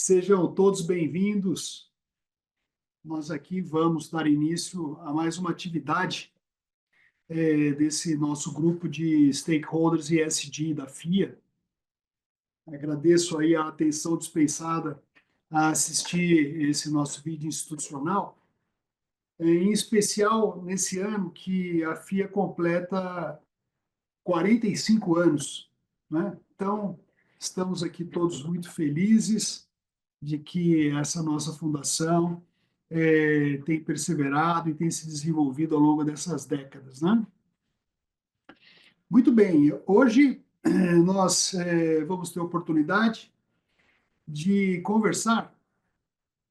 Sejam todos bem-vindos. Nós aqui vamos dar início a mais uma atividade desse nosso grupo de stakeholders ESG da FIA. Agradeço aí a atenção dispensada a assistir esse nosso vídeo institucional, em especial nesse ano que a FIA completa 45 anos, né? Então, estamos aqui todos muito felizes de que essa nossa fundação tem perseverado e tem se desenvolvido ao longo dessas décadas, né? Muito bem, hoje nós vamos ter a oportunidade de conversar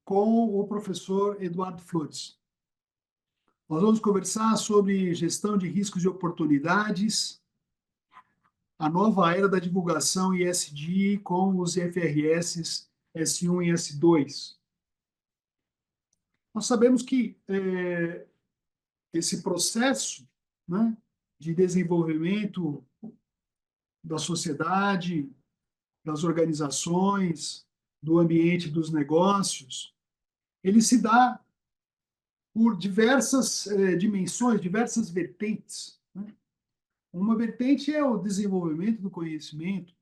com o professor Eduardo Flores. Nós vamos conversar sobre gestão de riscos e oportunidades, a nova era da divulgação ESG com os IFRS S1 e S2. Nós sabemos que esse processo, né, de desenvolvimento da sociedade, das organizações, do ambiente dos negócios, ele se dá por diversas dimensões, diversas vertentes, né? Uma vertente é o desenvolvimento do conhecimento.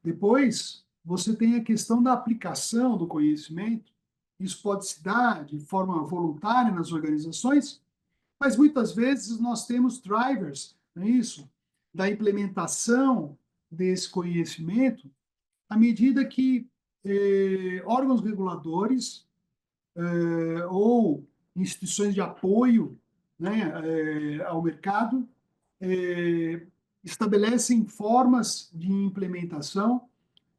Depois, você tem a questão da aplicação do conhecimento. Isso pode se dar de forma voluntária nas organizações, mas muitas vezes nós temos drivers, não é isso? Da implementação desse conhecimento, à medida que órgãos reguladores ou instituições de apoio, né, ao mercado estabelecem formas de implementação,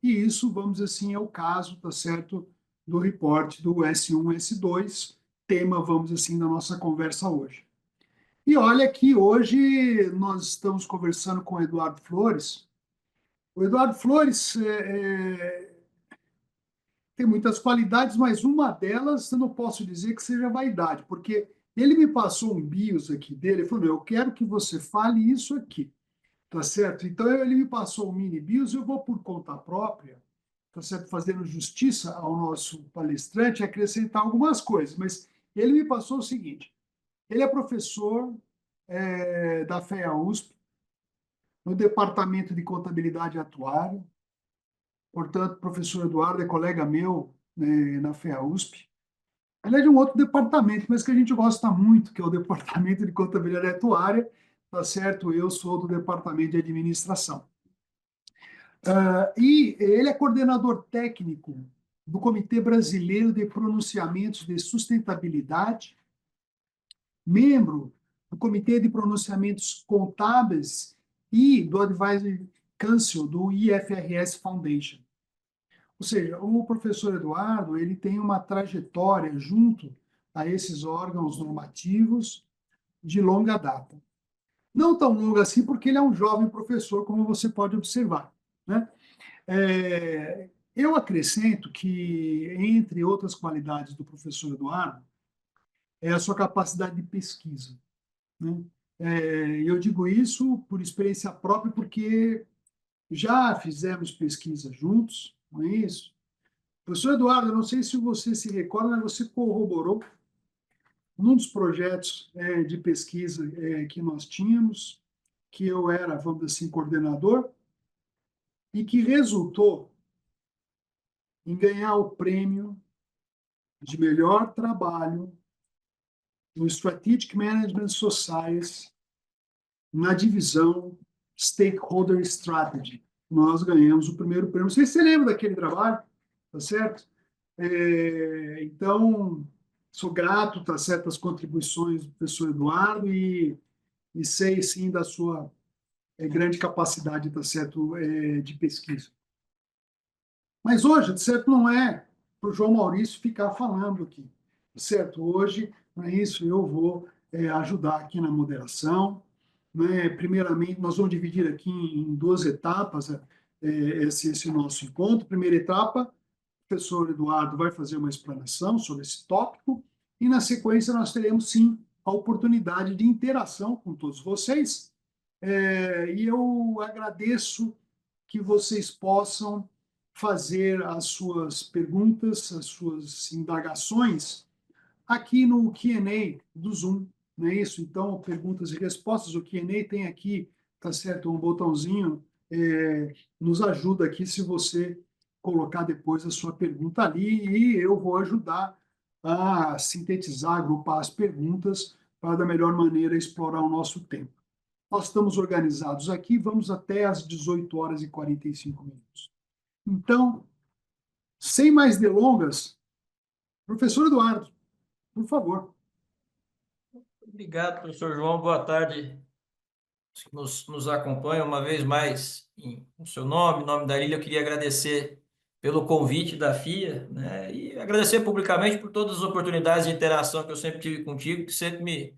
e isso, vamos dizer assim, é o caso, tá certo, do report do S1 e S2, tema, vamos dizer assim, da nossa conversa hoje. E olha que hoje nós estamos conversando com o Eduardo Flores. O Eduardo Flores tem muitas qualidades, mas uma delas eu não posso dizer que seja vaidade, porque ele me passou um bios aqui dele, ele falou, eu quero que você fale isso aqui, tá certo? Então ele me passou um mini bios, eu vou por conta própria, tá certo? Fazendo justiça ao nosso palestrante, acrescentar algumas coisas, mas ele me passou o seguinte, ele é professor da FEA USP, no Departamento de Contabilidade e Atuário. Portanto, o professor Eduardo é colega meu, né, na FEA USP. Ele é de um outro departamento, mas que a gente gosta muito, que é o Departamento de Contabilidade e Atuária, tá certo? Eu sou do Departamento de Administração. E ele é coordenador técnico do Comitê Brasileiro de Pronunciamentos de Sustentabilidade, membro do Comitê de Pronunciamentos Contábeis e do Advisory Council do IFRS Foundation. Ou seja, o professor Eduardo ele tem uma trajetória junto a esses órgãos normativos de longa data. Não tão longa assim, porque ele é um jovem professor, como você pode observar, né? Eu acrescento que, entre outras qualidades do professor Eduardo, é a sua capacidade de pesquisa, né? Eu digo isso por experiência própria, porque já fizemos pesquisa juntos, não é isso? Professor Eduardo, eu não sei se você se recorda, mas você corroborou num dos projetos de pesquisa que nós tínhamos, que eu era, vamos dizer assim, coordenador, e que resultou em ganhar o prêmio de melhor trabalho no Strategic Management Society, na divisão Stakeholder Strategy. Nós ganhamos o primeiro prêmio. Não sei se você lembra daquele trabalho, tá certo? Então, sou grato, tá certo, às contribuições do professor Eduardo e sei, sim, da sua grande capacidade, tá certo, de pesquisa. Mas hoje, de certo, não é para o João Maurício ficar falando aqui, certo? Hoje, não é isso, eu vou ajudar aqui na moderação, né? Primeiramente, nós vamos dividir aqui em duas etapas esse nosso encontro. Primeira etapa, o professor Eduardo vai fazer uma explanação sobre esse tópico, e na sequência nós teremos, sim, a oportunidade de interação com todos vocês, e eu agradeço que vocês possam fazer as suas perguntas, as suas indagações aqui no Q&A do Zoom, não é isso? Então, perguntas e respostas, o Q&A tem aqui, tá certo, um botãozinho, nos ajuda aqui se você colocar depois a sua pergunta ali e eu vou ajudar a sintetizar, agrupar as perguntas para da melhor maneira explorar o nosso tempo. Nós estamos organizados aqui, vamos até às 18 horas e 45 minutos. Então, sem mais delongas, professor Eduardo, por favor. Obrigado, professor João. Boa tarde. Os que nos acompanham uma vez mais em seu nome, em nome da Lília, eu queria agradecer pelo convite da FIA, né? E agradecer publicamente por todas as oportunidades de interação que eu sempre tive contigo, que sempre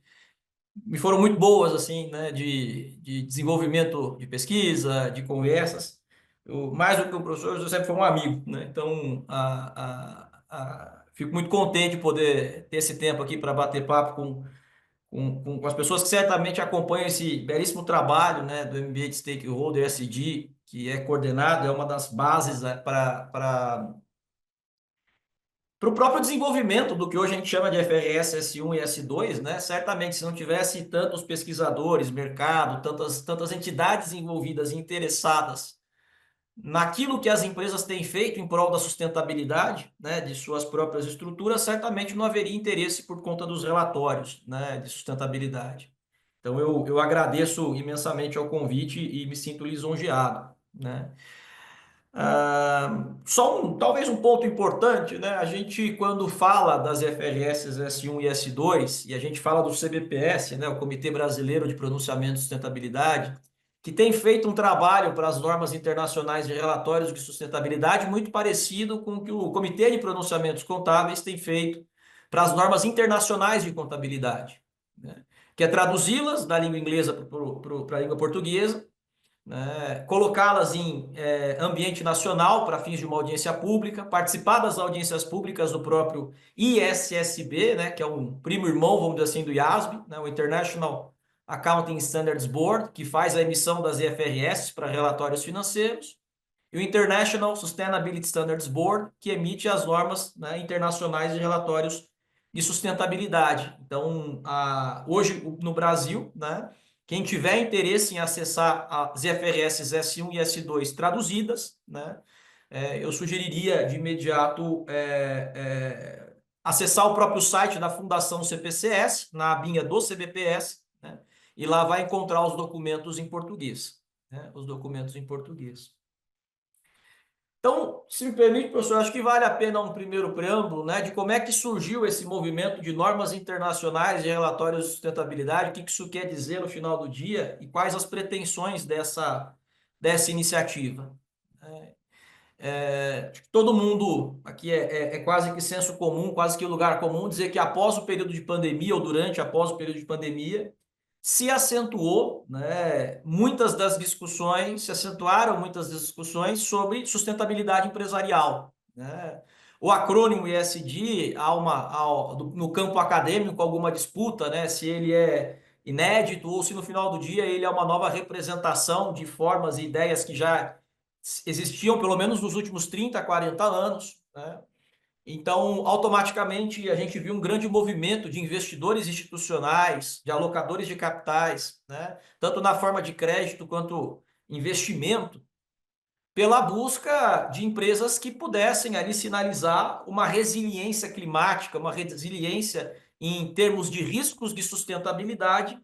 me foram muito boas, assim, né? De desenvolvimento de pesquisa, de conversas. Mais do que um professor, eu sempre fui um amigo, né? Então, fico muito contente de poder ter esse tempo aqui para bater papo com as pessoas que certamente acompanham esse belíssimo trabalho, né, do MBA de Stakeholder SD, que é coordenado, é uma das bases, né, para o próprio desenvolvimento do que hoje a gente chama de FRS S1 e S2, né? Certamente, se não tivesse tantos pesquisadores, mercado, tantas entidades envolvidas e interessadas naquilo que as empresas têm feito em prol da sustentabilidade, né, de suas próprias estruturas, certamente não haveria interesse por conta dos relatórios, né, de sustentabilidade. Então, eu agradeço imensamente ao convite e me sinto lisonjeado, né? Talvez um ponto importante, né? A gente, quando fala das FRS S1 e S2, e a gente fala do CBPS, né? O Comitê Brasileiro de Pronunciamento de Sustentabilidade, que tem feito um trabalho para as normas internacionais de relatórios de sustentabilidade muito parecido com o que o Comitê de Pronunciamentos Contábeis tem feito para as normas internacionais de contabilidade, né? Que é traduzi-las da língua inglesa para a língua portuguesa, né, colocá-las em ambiente nacional para fins de uma audiência pública, participar das audiências públicas do próprio ISSB, né, que é um primo irmão, vamos dizer assim, do IASB, né, o International Accounting Standards Board, que faz a emissão das IFRS para relatórios financeiros, e o International Sustainability Standards Board, que emite as normas, né, internacionais de relatórios de sustentabilidade. Então, hoje no Brasil, né, quem tiver interesse em acessar as IFRS S1 e S2 traduzidas, né, eu sugeriria de imediato acessar o próprio site da Fundação CPCS, na abinha do CBPS, né, e lá vai encontrar os documentos em português, né, os documentos em português. Então, se me permite, professor, acho que vale a pena um primeiro preâmbulo, né, de como é que surgiu esse movimento de normas internacionais de relatórios de sustentabilidade, o que isso quer dizer no final do dia e quais as pretensões dessa iniciativa. Acho que todo mundo aqui é quase que senso comum, quase que lugar comum dizer que após o período de pandemia ou após o período de pandemia, se acentuou, né, se acentuaram muitas discussões sobre sustentabilidade empresarial, né? O acrônimo ESG, no campo acadêmico, alguma disputa, né, se ele é inédito ou se no final do dia ele é uma nova representação de formas e ideias que já existiam pelo menos nos últimos 30, 40 anos, né? Então, automaticamente, a gente viu um grande movimento de investidores institucionais, de alocadores de capitais, né, tanto na forma de crédito quanto investimento, pela busca de empresas que pudessem ali sinalizar uma resiliência climática, uma resiliência em termos de riscos de sustentabilidade,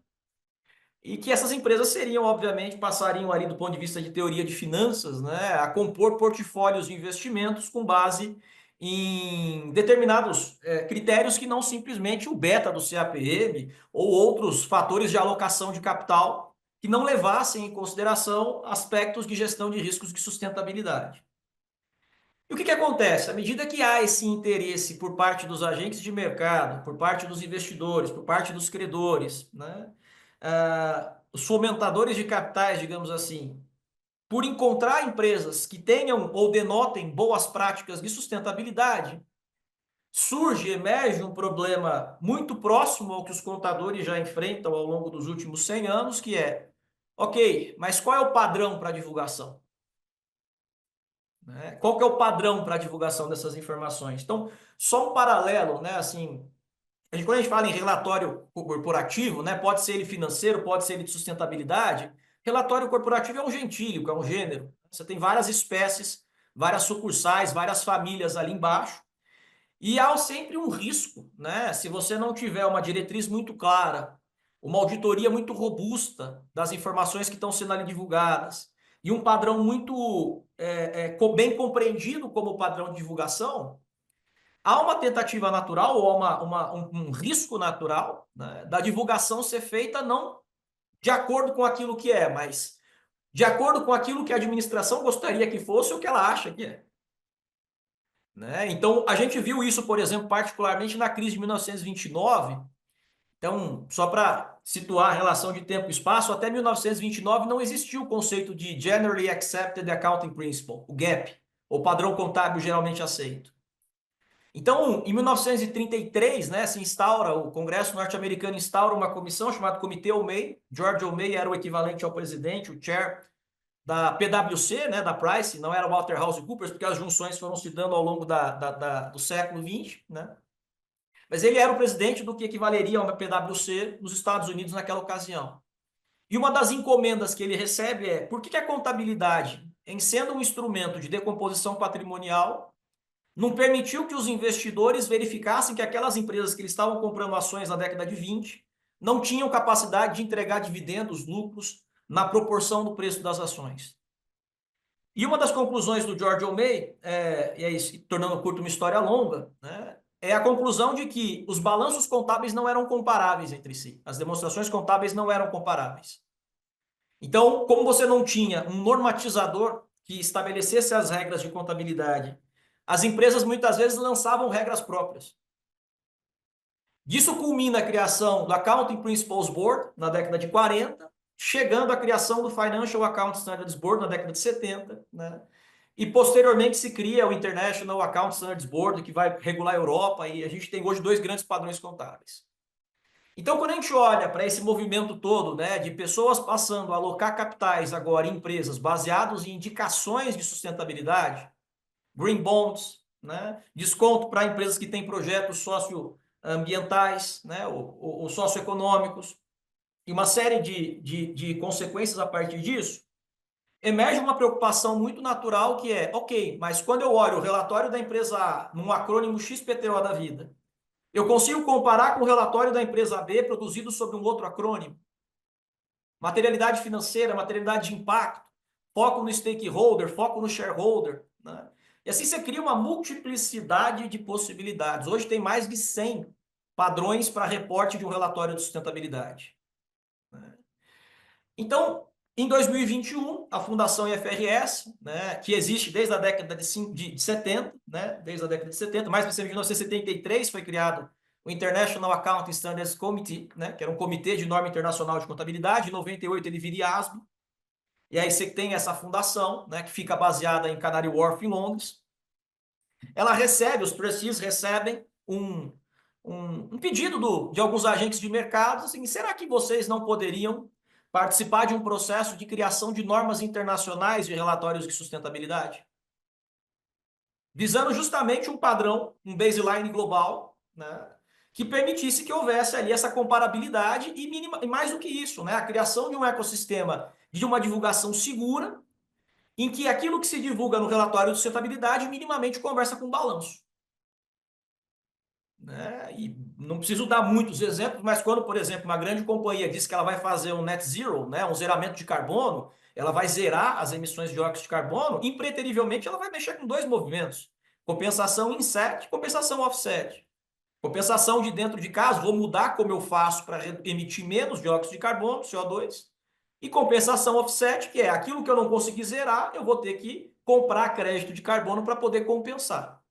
e que essas empresas seriam, obviamente, passariam ali do ponto de vista de teoria de finanças, né, a compor portfólios de investimentos com base em determinados critérios que não simplesmente o beta do CAPM ou outros fatores de alocação de capital que não levassem em consideração aspectos de gestão de riscos de sustentabilidade. E o que acontece? À medida que há esse interesse por parte dos agentes de mercado, por parte dos investidores, por parte dos credores, né, os fomentadores de capitais, digamos assim, por encontrar empresas que tenham ou denotem boas práticas de sustentabilidade, emerge um problema muito próximo ao que os contadores já enfrentam ao longo dos últimos 100 anos, que é, ok, mas qual é o padrão para divulgação? né? Qual que é o padrão para a divulgação dessas informações? Então, só um paralelo, né? Assim, quando a gente fala em relatório corporativo, né? Pode ser ele financeiro, pode ser ele de sustentabilidade. Relatório corporativo é um gentílico, é um gênero. Você tem várias espécies, várias sucursais, várias famílias ali embaixo. E há sempre um risco, né? Se você não tiver uma diretriz muito clara, uma auditoria muito robusta das informações que estão sendo ali divulgadas e um padrão muito bem compreendido como padrão de divulgação, há uma tentativa natural ou um risco natural, né, da divulgação ser feita não de acordo com aquilo que é, mas de acordo com aquilo que a administração gostaria que fosse ou que ela acha que é. Né? Então, a gente viu isso, por exemplo, particularmente na crise de 1929. Então, só para situar a relação de tempo e espaço, até 1929 não existia o conceito de Generally Accepted Accounting Principle, o GAP, ou padrão contábil geralmente aceito. Então, em 1933, né, se instaura, o Congresso norte-americano instaura uma comissão chamada Comitê Olmey. George Olmey era o equivalente ao presidente, o chair da PwC, né, da Price, não era Walter House Coopers, porque as junções foram se dando ao longo do século XX, né? Mas ele era o presidente do que equivaleria a uma PwC nos Estados Unidos naquela ocasião. E uma das encomendas que ele recebe é: por que a contabilidade, em sendo um instrumento de decomposição patrimonial, não permitiu que os investidores verificassem que aquelas empresas que eles estavam comprando ações na década de 20 não tinham capacidade de entregar dividendos, lucros, na proporção do preço das ações? E uma das conclusões do George Olmey, e aí tornando curto uma história longa, né, é a conclusão de que os balanços contábeis não eram comparáveis entre si. As demonstrações contábeis não eram comparáveis. Então, como você não tinha um normatizador que estabelecesse as regras de contabilidade, as empresas muitas vezes lançavam regras próprias. Disso culmina a criação do Accounting Principles Board, na década de 40, chegando à criação do Financial Accounting Standards Board, na década de 70, né? E posteriormente se cria o International Accounting Standards Board, que vai regular a Europa, e a gente tem hoje dois grandes padrões contábeis. Então, quando a gente olha para esse movimento todo, né, de pessoas passando a alocar capitais agora em empresas baseados em indicações de sustentabilidade, green bonds, né, desconto para empresas que têm projetos socioambientais, né, ou socioeconômicos, e uma série de consequências a partir disso, emerge uma preocupação muito natural que é: ok, mas quando eu olho o relatório da empresa A num acrônimo XPTO da vida, eu consigo comparar com o relatório da empresa B produzido sob um outro acrônimo? Materialidade financeira, materialidade de impacto, foco no stakeholder, foco no shareholder, né? E assim você cria uma multiplicidade de possibilidades. Hoje tem mais de 100 padrões para reporte de um relatório de sustentabilidade, né? Então, em 2021, a Fundação IFRS, né, que existe desde a década de 70, né, desde a década de 70, mais precisamente em 1973 foi criado o International Accounting Standards Committee, né, que era um comitê de norma internacional de contabilidade. Em 98 ele vira IASB, e aí você tem essa fundação, né, que fica baseada em Canary Wharf, em Londres. Ela recebe, os trustees recebem um pedido de alguns agentes de mercado, assim: será que vocês não poderiam participar de um processo de criação de normas internacionais de relatórios de sustentabilidade, visando justamente um padrão, um baseline global, né, que permitisse que houvesse ali essa comparabilidade e mais do que isso, né, a criação de um ecossistema de uma divulgação segura, em que aquilo que se divulga no relatório de sustentabilidade minimamente conversa com o balanço, né? E não preciso dar muitos exemplos, mas quando, por exemplo, uma grande companhia diz que ela vai fazer um net zero, né, um zeramento de carbono, ela vai zerar as emissões de dióxido de carbono, impreterivelmente ela vai mexer com dois movimentos: compensação inset, compensação offset. Compensação de dentro de casa, vou mudar como eu faço para emitir menos dióxido de carbono, CO2. E compensação offset, que é aquilo que eu não consegui zerar, eu vou ter que comprar crédito de carbono para poder compensar.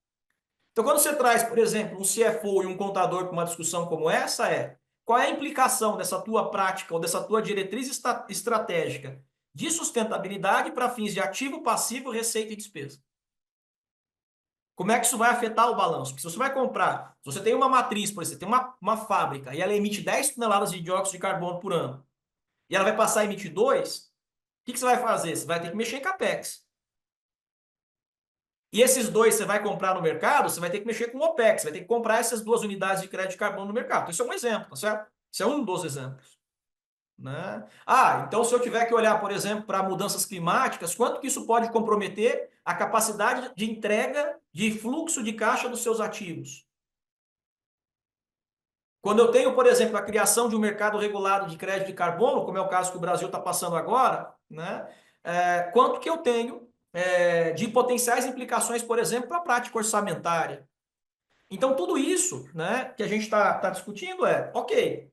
Então, quando você traz, por exemplo, um CFO e um contador para uma discussão como essa, qual é a implicação dessa tua prática ou dessa tua diretriz estratégica de sustentabilidade para fins de ativo, passivo, receita e despesa? Como é que isso vai afetar o balanço? Porque se você vai comprar, se você tem uma matriz, por exemplo, você tem uma fábrica e ela emite 10 toneladas de dióxido de carbono por ano, e ela vai passar a emitir 2, o que você vai fazer? Você vai ter que mexer em CAPEX. E esses dois você vai comprar no mercado, você vai ter que mexer com o OPEX, você vai ter que comprar essas 2 unidades de crédito de carbono no mercado. Então, isso é um exemplo, tá certo? Isso é um dos exemplos. Né? Ah, então se eu tiver que olhar, por exemplo, para mudanças climáticas, quanto que isso pode comprometer a capacidade de entrega de fluxo de caixa dos seus ativos? Quando eu tenho, por exemplo, a criação de um mercado regulado de crédito de carbono, como é o caso que o Brasil está passando agora, né? Quanto que eu tenho de potenciais implicações, por exemplo, para a prática orçamentária? Então, tudo isso, né, que a gente está discutindo ok,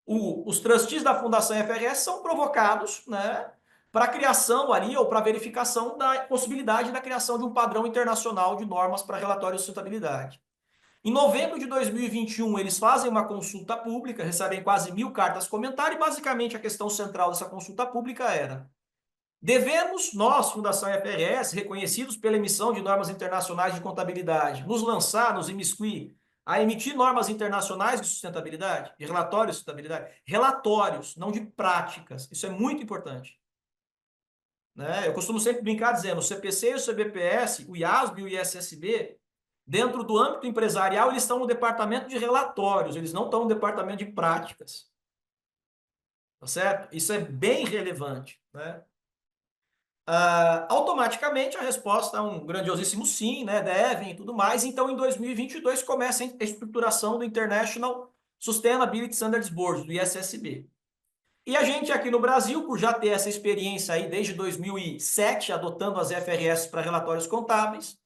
os trustees da Fundação FRS são provocados, né, para a criação ali, ou para a verificação da possibilidade da criação de um padrão internacional de normas para relatório de sustentabilidade. Em novembro de 2021, eles fazem uma consulta pública, recebem quase 1.000 cartas comentário, e basicamente a questão central dessa consulta pública era: devemos, nós, Fundação FRS, reconhecidos pela emissão de normas internacionais de contabilidade, nos lançar, nos imiscuir a emitir normas internacionais de sustentabilidade, de relatórios de sustentabilidade? Relatórios, não de práticas. Isso é muito importante. Né? Eu costumo sempre brincar dizendo: o CPC e o CBPS, o IASB e o ISSB, dentro do âmbito empresarial, eles estão no departamento de relatórios, eles não estão no departamento de práticas. Tá certo? Isso é bem relevante, né? Automaticamente a resposta é um grandiosíssimo sim, né? Devem e tudo mais. Então, em 2022, começa a estruturação do International Sustainability Standards Board, do ISSB. E a gente aqui no Brasil, por já ter essa experiência aí desde 2007, adotando as FRS para relatórios contábeis,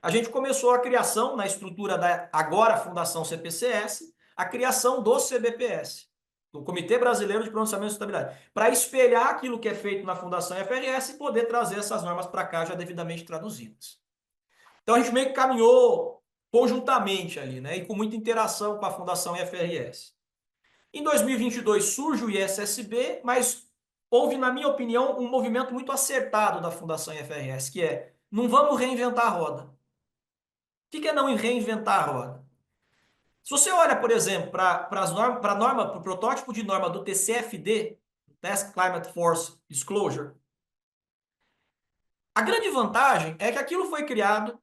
a gente começou a criação, na estrutura da agora Fundação CPCS, a criação do CBPS, do Comitê Brasileiro de Pronunciamento de Sustentabilidade, para espelhar aquilo que é feito na Fundação FRS e poder trazer essas normas para cá já devidamente traduzidas. Então a gente meio que caminhou conjuntamente ali, né, e com muita interação com a Fundação FRS. Em 2022 surge o ISSB, mas houve, na minha opinião, um movimento muito acertado da Fundação FRS, que é: não vamos reinventar a roda. O que é não reinventar a roda? Se você olha, por exemplo, para o protótipo de norma do TCFD, Task Climate Force Disclosure, a grande vantagem é que aquilo foi criado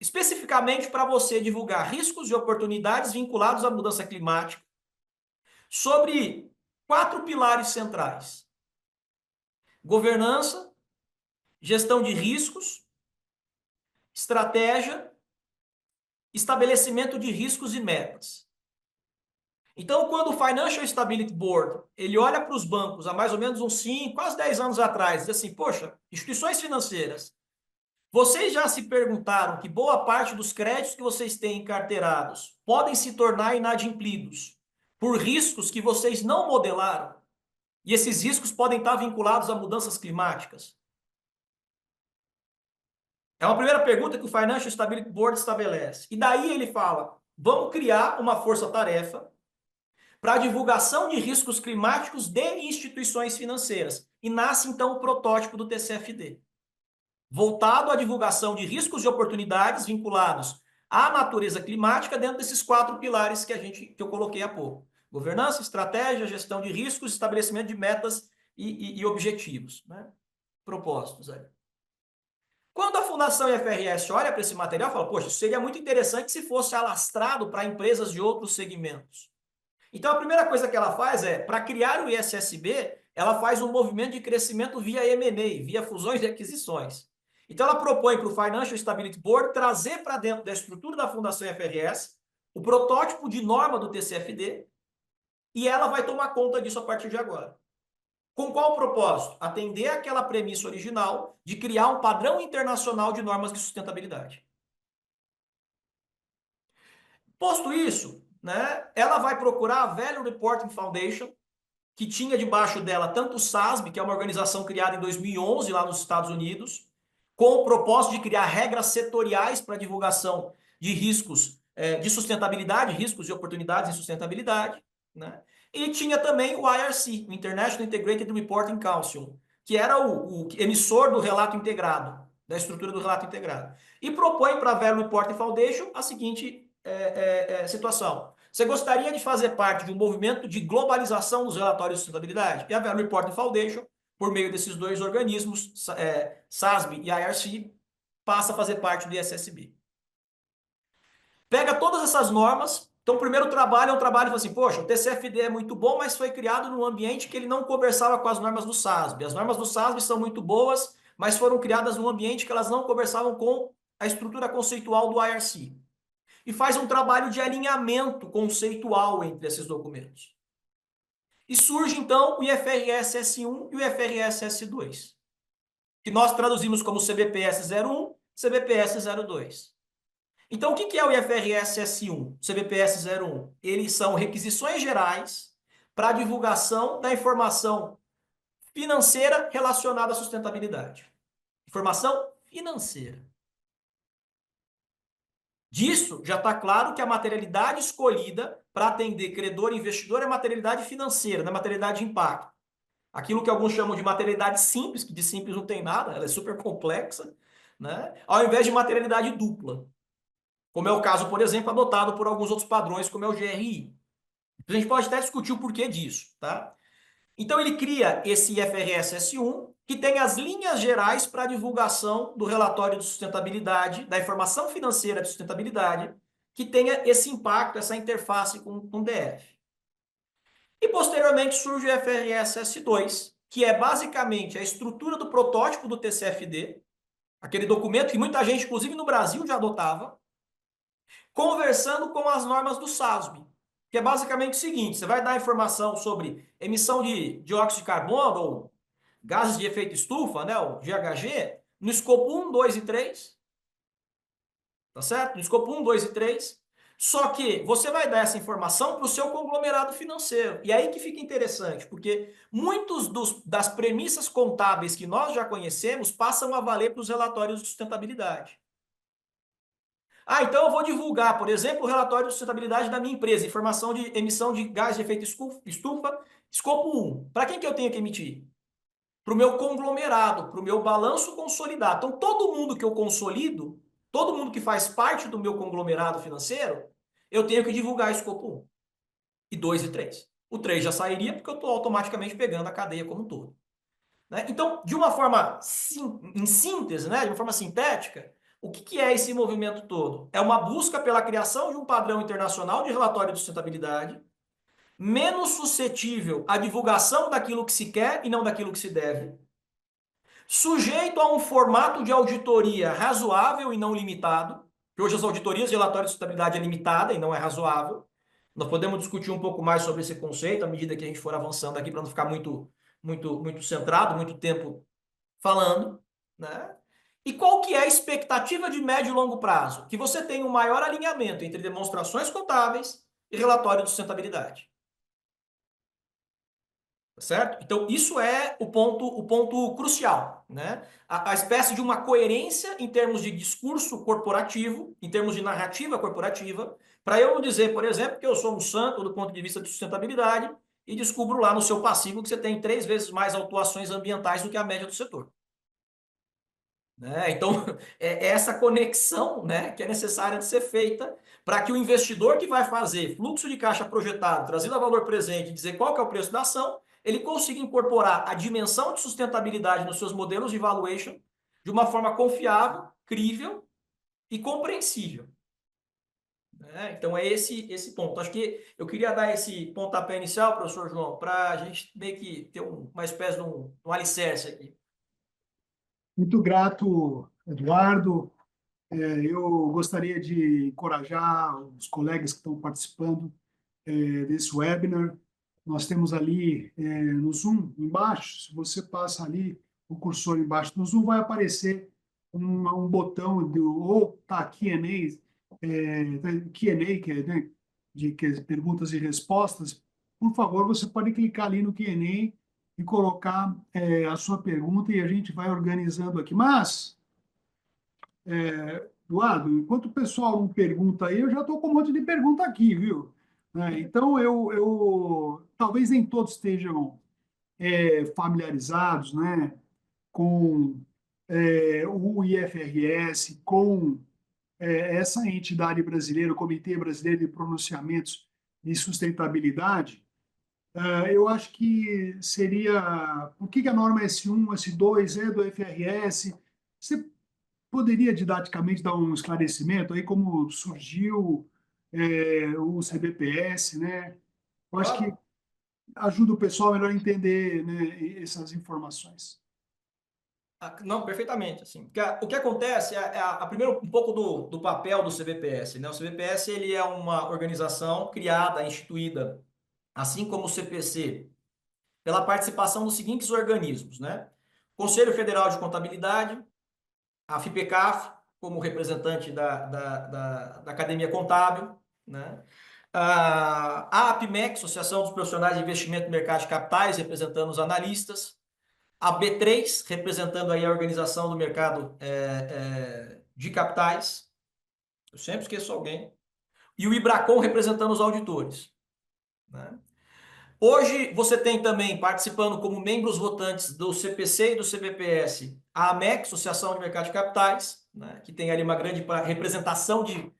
especificamente para você divulgar riscos e oportunidades vinculados à mudança climática sobre 4 pilares centrais: governança, gestão de riscos, estratégia, estabelecimento de riscos e metas. Então, quando o Financial Stability Board ele olha para os bancos há mais ou menos uns 5, quase 10 anos atrás, diz assim: poxa, instituições financeiras, vocês já se perguntaram que boa parte dos créditos que vocês têm encarteirados podem se tornar inadimplidos por riscos que vocês não modelaram? E esses riscos podem estar vinculados a mudanças climáticas? É uma primeira pergunta que o Financial Stability Board estabelece. E daí ele fala: vamos criar uma força-tarefa para a divulgação de riscos climáticos de instituições financeiras. E nasce, então, o protótipo do TCFD, voltado à divulgação de riscos e oportunidades vinculados à natureza climática dentro desses 4 pilares que eu coloquei há pouco: governança, estratégia, gestão de riscos, estabelecimento de metas e objetivos, né? Propósitos aí. Quando a Fundação FRS olha para esse material, fala: poxa, isso seria muito interessante se fosse alastrado para empresas de outros segmentos. Então, a primeira coisa que ela faz é, para criar o ISSB, ela faz um movimento de crescimento via M&A, via fusões e aquisições. Então, ela propõe para o Financial Stability Board trazer para dentro da estrutura da Fundação FRS o protótipo de norma do TCFD, e ela vai tomar conta disso a partir de agora. Com qual propósito? Atender aquela premissa original de criar um padrão internacional de normas de sustentabilidade. Posto isso, né, ela vai procurar a Value Reporting Foundation, que tinha debaixo dela tanto o SASB, que é uma organização criada em 2011 lá nos Estados Unidos, com o propósito de criar regras setoriais para divulgação de riscos de sustentabilidade, riscos e oportunidades em sustentabilidade, né? E tinha também o IRC, o International Integrated Reporting Council, que era o emissor do relato integrado, da estrutura do relato integrado. E propõe para a Value Reporting Foundation a seguinte situação: você gostaria de fazer parte de um movimento de globalização dos relatórios de sustentabilidade? E a Value Reporting Foundation, por meio desses 2 organismos, SASB e IRC, passa a fazer parte do ISSB. Pega todas essas normas. Então, o primeiro trabalho é um trabalho assim, poxa, o TCFD é muito bom, mas foi criado num ambiente que ele não conversava com as normas do SASB. As normas do SASB são muito boas, mas foram criadas num ambiente que elas não conversavam com a estrutura conceitual do IRC. E faz um trabalho de alinhamento conceitual entre esses documentos. E surge, então, o IFRS S1 e o IFRS S2, que nós traduzimos como CBPS 01, CBPS 02. Então, o que é o IFRS S1, CBPS 01? Eles são requisições gerais para a divulgação da informação financeira relacionada à sustentabilidade. Informação financeira. Disso, já está claro que a materialidade escolhida para atender credor e investidor é materialidade financeira, não é materialidade de impacto. Aquilo que alguns chamam de materialidade simples, que de simples não tem nada, ela é super complexa, né? Ao invés de materialidade dupla. Como é o caso, por exemplo, adotado por alguns outros padrões, como é o GRI. A gente pode até discutir o porquê disso, tá? Então ele cria esse IFRS S1, que tem as linhas gerais para a divulgação do relatório de sustentabilidade, da informação financeira de sustentabilidade, que tenha esse impacto, essa interface com o DF. E posteriormente surge o IFRS S2, que é basicamente a estrutura do protótipo do TCFD, aquele documento que muita gente, inclusive no Brasil, já adotava, conversando com as normas do SASB, que é basicamente o seguinte: você vai dar informação sobre emissão de dióxido de carbono ou gases de efeito estufa, né, o GHG, no escopo 1, 2 e 3, tá certo? No escopo 1, 2 e 3. Só que você vai dar essa informação para o seu conglomerado financeiro. E aí que fica interessante, porque muitos das premissas contábeis que nós já conhecemos passam a valer para os relatórios de sustentabilidade. Ah, então eu vou divulgar, por exemplo, o relatório de sustentabilidade da minha empresa, informação de emissão de gás de efeito estufa, escopo 1. Para quem que eu tenho que emitir? Para o meu conglomerado, para o meu balanço consolidado. Então, todo mundo que eu consolido, todo mundo que faz parte do meu conglomerado financeiro, eu tenho que divulgar escopo 1, e 2 e 3. O 3 já sairia porque eu estou automaticamente pegando a cadeia como um todo. Né? Então, de uma forma, em síntese, né, de uma forma sintética, o que é esse movimento todo? É uma busca pela criação de um padrão internacional de relatório de sustentabilidade, menos suscetível à divulgação daquilo que se quer e não daquilo que se deve, sujeito a um formato de auditoria razoável e não limitado, que hoje as auditorias de relatório de sustentabilidade é limitada e não é razoável. Nós podemos discutir um pouco mais sobre esse conceito à medida que a gente for avançando aqui, para não ficar muito centrado, muito tempo falando, né? E qual que é a expectativa de médio e longo prazo? Que você tenha um maior alinhamento entre demonstrações contábeis e relatório de sustentabilidade. Tá certo? Então, isso é o ponto crucial, né? A espécie de uma coerência em termos de discurso corporativo, em termos de narrativa corporativa, para eu não dizer, por exemplo, que eu sou um santo do ponto de vista de sustentabilidade e descubro lá no seu passivo que você tem 3 vezes mais autuações ambientais do que a média do setor. Né? Então, é essa conexão, né, que é necessária de ser feita para que o investidor que vai fazer fluxo de caixa projetado, trazido a valor presente, dizer qual que é o preço da ação, ele consiga incorporar a dimensão de sustentabilidade nos seus modelos de valuation de uma forma confiável, crível e compreensível. Né? Então, é esse ponto. Acho que eu queria dar esse pontapé inicial, professor João, para a gente meio que ter uma espécie de um alicerce aqui. Muito grato, Eduardo. Eu gostaria de encorajar os colegas que estão participando desse webinar. Nós temos ali no Zoom, embaixo, se você passa ali o cursor embaixo do Zoom, vai aparecer um botão ou tá Q&A, Q&A, que é, né, que é perguntas e respostas. Por favor, você pode clicar ali no Q&A e colocar a sua pergunta e a gente vai organizando aqui. Mas, Eduardo, enquanto o pessoal não pergunta aí, eu já estou com um monte de pergunta aqui, viu? Então, talvez nem todos estejam familiarizados, né, com o IFRS, com essa entidade brasileira, o Comitê Brasileiro de Pronunciamentos de Sustentabilidade. Eu acho que seria... Por que a norma S1, S2 é do IFRS? Você poderia didaticamente dar um esclarecimento aí como surgiu o CBPS, né? Eu acho que Claro. ajuda o pessoal a melhor entender, né, essas informações. Não, perfeitamente, assim. O que acontece primeiro um pouco do papel do CBPS, né? O CBPS ele é uma organização criada, instituída, assim como o CPC, pela participação dos seguintes organismos, né? Conselho Federal de Contabilidade, a FIPECAF, como representante da Academia Contábil, né? A APMEC, Associação dos Profissionais de Investimento no Mercado de Capitais, representando os analistas, a B3, representando aí a organização do mercado de capitais, eu sempre esqueço alguém, e o IBRACON representando os auditores, né? Hoje você tem também participando como membros votantes do CPC e do CBPS a AMEC, Associação de Mercado de Capitais, né, que tem ali uma grande representação de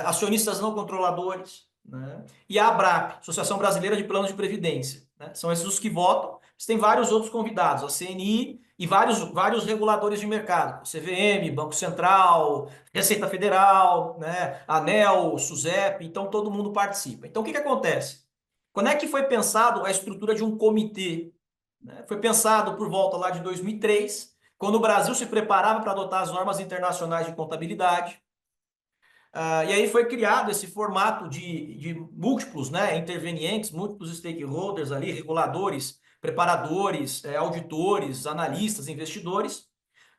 acionistas não controladores, né, e a ABRAP, Associação Brasileira de Planos de Previdência. Né, são esses os que votam. Você tem vários outros convidados, a CNI e vários reguladores de mercado, CVM, Banco Central, Receita Federal, né, ANEEL, SUSEP, então todo mundo participa. Então o que acontece? Quando é que foi pensado a estrutura de um comitê? Né? Foi pensado por volta lá de 2003, quando o Brasil se preparava para adotar as normas internacionais de contabilidade. E aí foi criado esse formato de múltiplos, né, intervenientes, múltiplos stakeholders ali, reguladores, preparadores, auditores, analistas, investidores,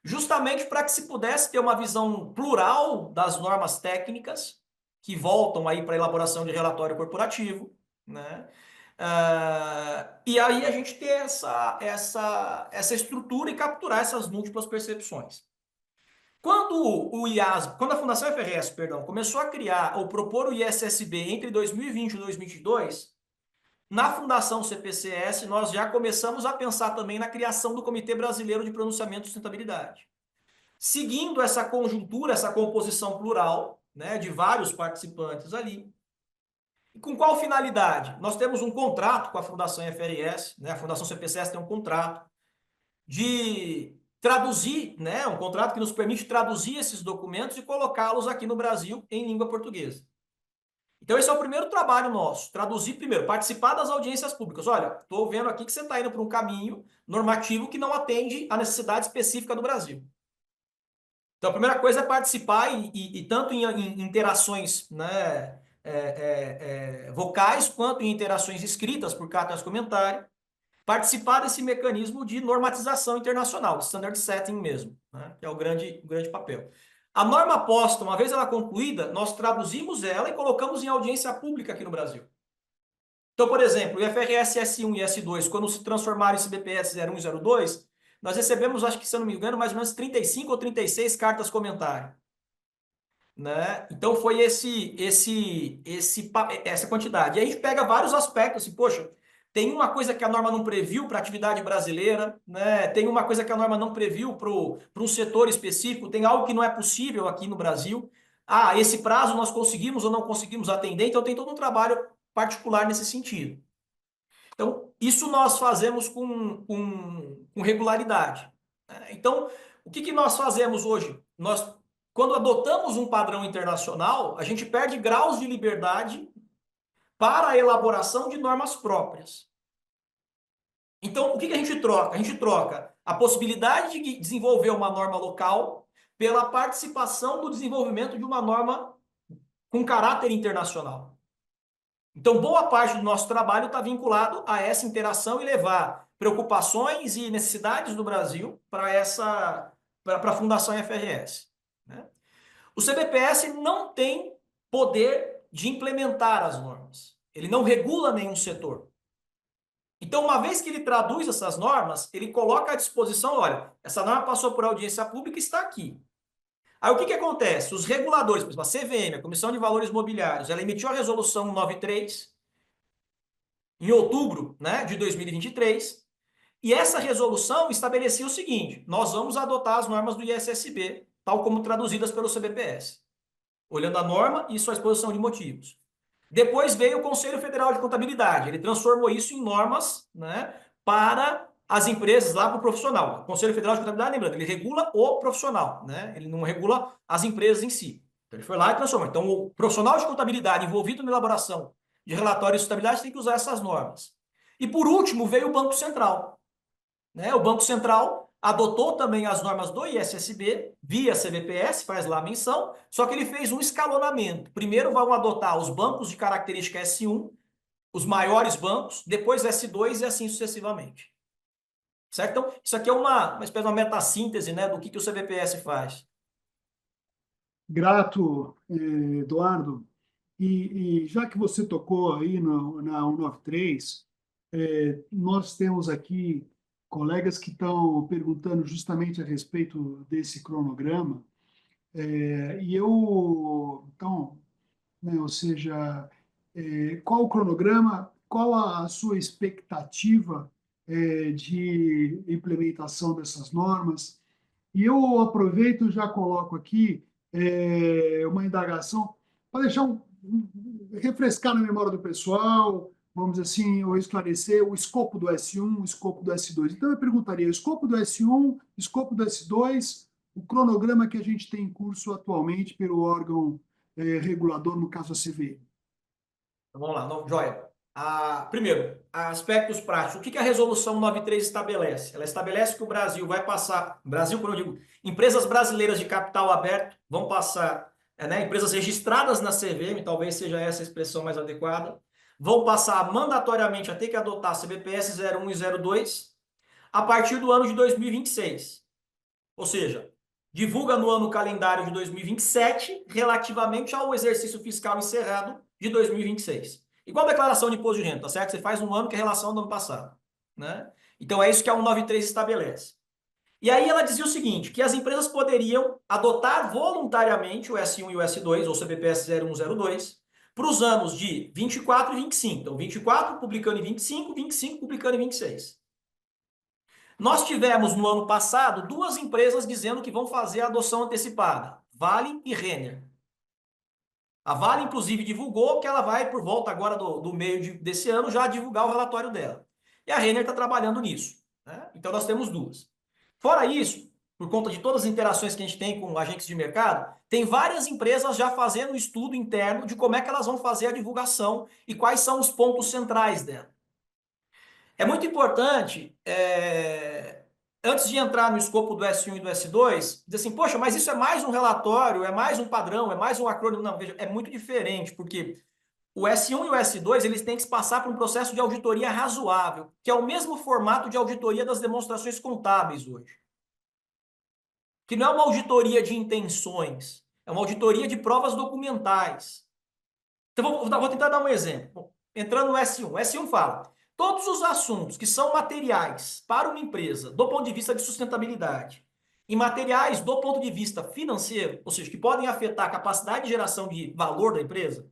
justamente para que se pudesse ter uma visão plural das normas técnicas que voltam aí para a elaboração de relatório corporativo, né? E aí a gente ter essa estrutura e capturar essas múltiplas percepções. Quando a Fundação FRS, perdão, começou a criar ou propor o ISSB entre 2020 e 2022, na Fundação CPCS nós já começamos a pensar também na criação do Comitê Brasileiro de Pronunciamento de Sustentabilidade. Seguindo essa conjuntura, essa composição plural, né, de vários participantes ali. E com qual finalidade? Nós temos um contrato com a Fundação FRS, né, a Fundação CPCS tem um contrato de traduzir, né, um contrato que nos permite traduzir esses documentos e colocá-los aqui no Brasil em língua portuguesa. Então esse é o primeiro trabalho nosso, traduzir primeiro, participar das audiências públicas. Olha, estou vendo aqui que você está indo para um caminho normativo que não atende à necessidade específica do Brasil. Então a primeira coisa é participar e tanto em interações, né, vocais quanto em interações escritas por carta de comentário, participar desse mecanismo de normatização internacional, de standard setting mesmo, né? Que é o grande papel. A norma posta, uma vez ela concluída, nós traduzimos ela e colocamos em audiência pública aqui no Brasil. Então, por exemplo, o IFRS S1 e S2, quando se transformaram em CBPS 01 e 02, nós recebemos, acho que se eu não me engano, mais ou menos 35 ou 36 cartas comentário. Né? Então foi essa quantidade. E aí a gente pega vários aspectos, assim, poxa, tem uma coisa que a norma não previu para a atividade brasileira, né? Tem uma coisa que a norma não previu para um setor específico, tem algo que não é possível aqui no Brasil. Ah, esse prazo nós conseguimos ou não conseguimos atender, então tem todo um trabalho particular nesse sentido. Então, isso nós fazemos com regularidade. Né? Então, o que nós fazemos hoje? Quando adotamos um padrão internacional, a gente perde graus de liberdade para a elaboração de normas próprias. Então, o que a gente troca? A gente troca a possibilidade de desenvolver uma norma local pela participação do desenvolvimento de uma norma com caráter internacional. Então, boa parte do nosso trabalho está vinculado a essa interação e levar preocupações e necessidades do Brasil para a Fundação FRS. Né? O CBPS não tem poder de implementar as normas. Ele não regula nenhum setor. Então, uma vez que ele traduz essas normas, ele coloca à disposição, olha, essa norma passou por audiência pública e está aqui. Aí o que acontece? Os reguladores, por exemplo, a CVM, a Comissão de Valores Mobiliários, ela emitiu a resolução 193 em outubro, né, de 2023, e essa resolução estabelecia o seguinte: nós vamos adotar as normas do ISSB, tal como traduzidas pelo CBPS, olhando a norma e sua exposição de motivos. Depois veio o Conselho Federal de Contabilidade, ele transformou isso em normas, né, para as empresas lá para o profissional. O Conselho Federal de Contabilidade, lembrando, ele regula o profissional, né? Ele não regula as empresas em si. Então, ele foi lá e transformou. Então, o profissional de contabilidade envolvido na elaboração de relatório de sustentabilidade tem que usar essas normas. E, por último, veio o Banco Central, né? O Banco Central adotou também as normas do ISSB, via CBPS, faz lá a menção, só que ele fez um escalonamento. Primeiro vão adotar os bancos de característica S1, os maiores bancos, depois S2 e assim sucessivamente. Certo? Então, isso aqui é uma espécie de uma metassíntese, né, do que o CBPS faz. Grato, Eduardo. E já que você tocou aí na 193, nós temos aqui colegas que estão perguntando justamente a respeito desse cronograma. E eu, então, né, ou seja, qual o cronograma, qual a sua expectativa, de implementação dessas normas? E eu aproveito e já coloco aqui uma indagação para deixar refrescar na memória do pessoal, vamos dizer assim, ou esclarecer o escopo do S1, o escopo do S2. Então, eu perguntaria: o escopo do S1, escopo do S2, o cronograma que a gente tem em curso atualmente pelo órgão regulador, no caso a CVM. Então, vamos lá, joia. Primeiro, aspectos práticos. O que a resolução 93 estabelece? Ela estabelece que o Brasil vai passar, Brasil, quando eu digo, empresas brasileiras de capital aberto vão passar, né, empresas registradas na CVM, talvez seja essa a expressão mais adequada, vão passar mandatoriamente a ter que adotar CBPS 01 e 02 a partir do ano de 2026. Ou seja, divulga no ano calendário de 2027 relativamente ao exercício fiscal encerrado de 2026. Igual a declaração de imposto de renda, tá certo? Você faz um ano que é relação do ano passado, né? Então é isso que a 193 estabelece. E aí ela dizia o seguinte, que as empresas poderiam adotar voluntariamente o S1 e o S2, ou CBPS 01 e 02, para os anos de 24 e 25. Então, 24 publicando em 25, 25 publicando em 26. Nós tivemos no ano passado duas empresas dizendo que vão fazer a adoção antecipada, Vale e Renner. A Vale, inclusive, divulgou que ela vai, por volta agora do meio desse ano, já divulgar o relatório dela. E a Renner está trabalhando nisso, né? Então nós temos duas. Fora isso, por conta de todas as interações que a gente tem com agentes de mercado, tem várias empresas já fazendo um estudo interno de como é que elas vão fazer a divulgação e quais são os pontos centrais dela. É muito importante, antes de entrar no escopo do S1 e do S2, dizer assim, poxa, mas isso é mais um relatório, é mais um padrão, é mais um acrônimo. Não, veja, é muito diferente, porque o S1 e o S2, eles têm que passar por um processo de auditoria razoável, que é o mesmo formato de auditoria das demonstrações contábeis hoje. Que não é uma auditoria de intenções, é uma auditoria de provas documentais. Então, vou tentar dar um exemplo. Entrando no S1. O S1 fala: todos os assuntos que são materiais para uma empresa do ponto de vista de sustentabilidade e materiais do ponto de vista financeiro, ou seja, que podem afetar a capacidade de geração de valor da empresa,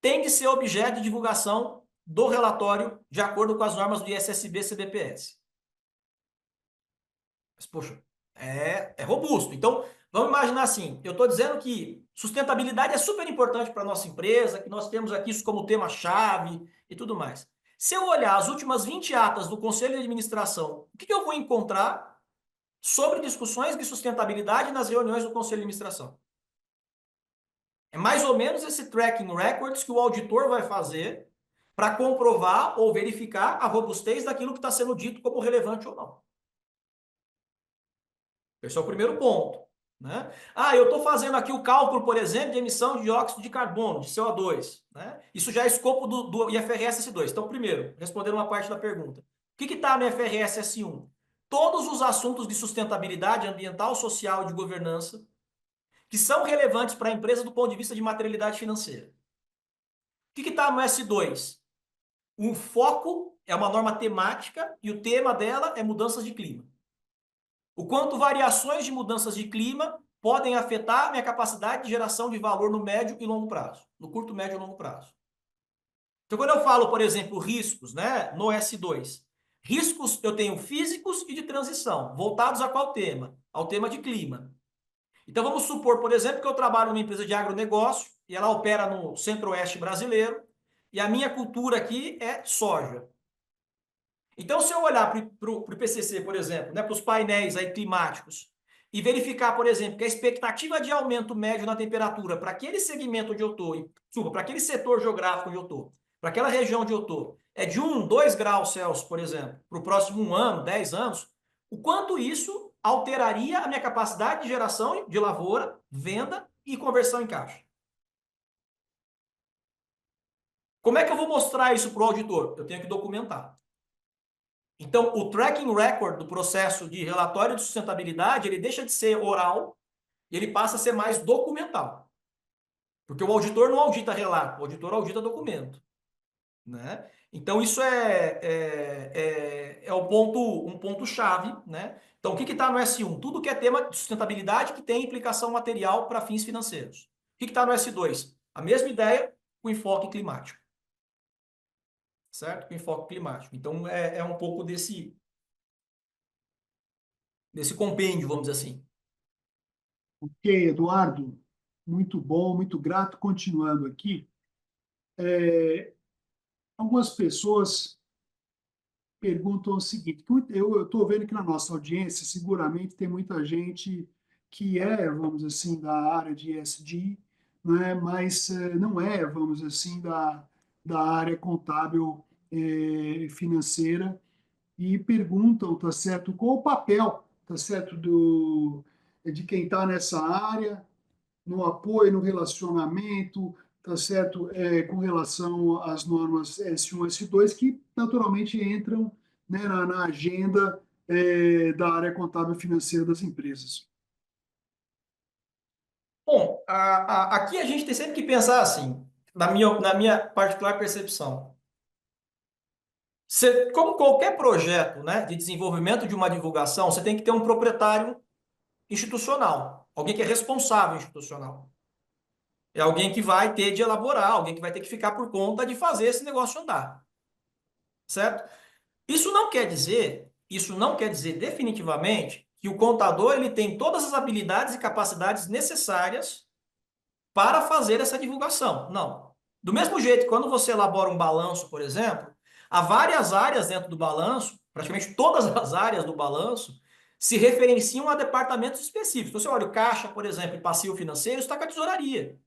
tem de ser objeto de divulgação do relatório de acordo com as normas do ISSB CBPS. Mas, poxa, é robusto. Então, vamos imaginar assim, eu estou dizendo que sustentabilidade é super importante para a nossa empresa, que nós temos aqui isso como tema-chave e tudo mais. Se eu olhar as últimas 20 atas do Conselho de Administração, o que eu vou encontrar sobre discussões de sustentabilidade nas reuniões do Conselho de Administração? É mais ou menos esse tracking records que o auditor vai fazer para comprovar ou verificar a robustez daquilo que está sendo dito como relevante ou não. Esse é o primeiro ponto, né? Eu estou fazendo aqui o cálculo, por exemplo, de emissão de dióxido de carbono, de CO2, né? Isso já é escopo do IFRS S2. Então, primeiro, respondendo uma parte da pergunta. O que está no IFRS S1? Todos os assuntos de sustentabilidade ambiental, social e de governança que são relevantes para a empresa do ponto de vista de materialidade financeira. O que está no S2? O foco é uma norma temática e o tema dela é mudanças de clima. O quanto variações de mudanças de clima podem afetar minha capacidade de geração de valor no médio e longo prazo, no curto, médio e longo prazo. Então, quando eu falo, por exemplo, riscos, né, no S2, riscos eu tenho físicos e de transição, voltados a qual tema? Ao tema de clima. Então, vamos supor, por exemplo, que eu trabalho numa empresa de agronegócio e ela opera no centro-oeste brasileiro e a minha cultura aqui é soja. Então, se eu olhar para o IPCC, por exemplo, né, para os painéis aí climáticos, e verificar, por exemplo, que a expectativa de aumento médio na temperatura para aquele segmento onde eu estou, desculpa, para aquele setor geográfico onde eu estou, para aquela região onde eu estou, é de 1, 2 graus Celsius, por exemplo, para o próximo 1 ano, 10 anos, o quanto isso alteraria a minha capacidade de geração de lavoura, venda e conversão em caixa. Como é que eu vou mostrar isso para o auditor? Eu tenho que documentar. Então, o tracking record do processo de relatório de sustentabilidade, ele deixa de ser oral e ele passa a ser mais documental. Porque o auditor não audita relato, o auditor audita documento. Né? Então, isso é um ponto-chave. Né? Então, o que está no S1? Tudo que é tema de sustentabilidade que tem implicação material para fins financeiros. O que está no S2? A mesma ideia com enfoque climático. Certo? Com enfoque climático. Então, é um pouco desse compêndio, vamos dizer assim. Ok, Eduardo, muito bom, muito grato. Continuando aqui, algumas pessoas perguntam o seguinte: eu estou vendo que na nossa audiência seguramente tem muita gente que é, vamos dizer assim, da área de ESG, né, mas não é, vamos dizer assim, da área contábil financeira, e perguntam, tá certo, qual o papel, tá certo, de quem está nessa área, no apoio, no relacionamento, tá certo, com relação às normas S1, S2, que naturalmente entram, né, na agenda da área contábil financeira das empresas. Bom, aqui a gente tem sempre que pensar assim, na minha particular percepção. Como qualquer projeto, né, de desenvolvimento de uma divulgação, você tem que ter um proprietário institucional, alguém que é responsável institucional. É alguém que vai ter de elaborar, alguém que vai ter que ficar por conta de fazer esse negócio andar. Certo? Isso não quer dizer definitivamente que o contador ele tem todas as habilidades e capacidades necessárias para fazer essa divulgação. Não. Do mesmo jeito, quando você elabora um balanço, por exemplo, há várias áreas dentro do balanço, praticamente todas as áreas do balanço, se referenciam a departamentos específicos. Então, se eu olho caixa, por exemplo, e passivo financeiro, isso está com a tesouraria.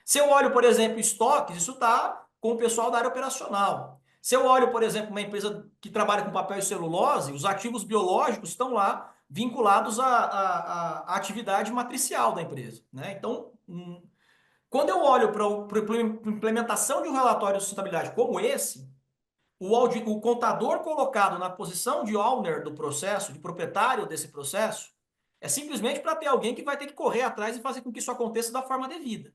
Se eu olho, por exemplo, estoques, isso está com o pessoal da área operacional. Se eu olho, por exemplo, uma empresa que trabalha com papel e celulose, os ativos biológicos estão lá vinculados à atividade matricial da empresa. Né? Então, quando eu olho para a implementação de um relatório de sustentabilidade como esse, o contador colocado na posição de owner do processo, de proprietário desse processo, é simplesmente para ter alguém que vai ter que correr atrás e fazer com que isso aconteça da forma devida.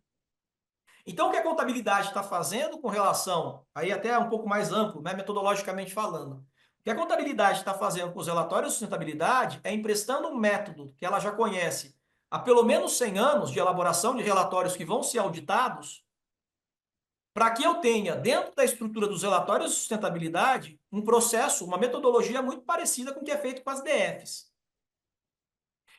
Então, o que a contabilidade está fazendo com relação, aí até um pouco mais amplo, né, metodologicamente falando, o que a contabilidade está fazendo com os relatórios de sustentabilidade é emprestando um método que ela já conhece há pelo menos 100 anos de elaboração de relatórios que vão ser auditados, para que eu tenha, dentro da estrutura dos relatórios de sustentabilidade, um processo, uma metodologia muito parecida com o que é feito com as DFs.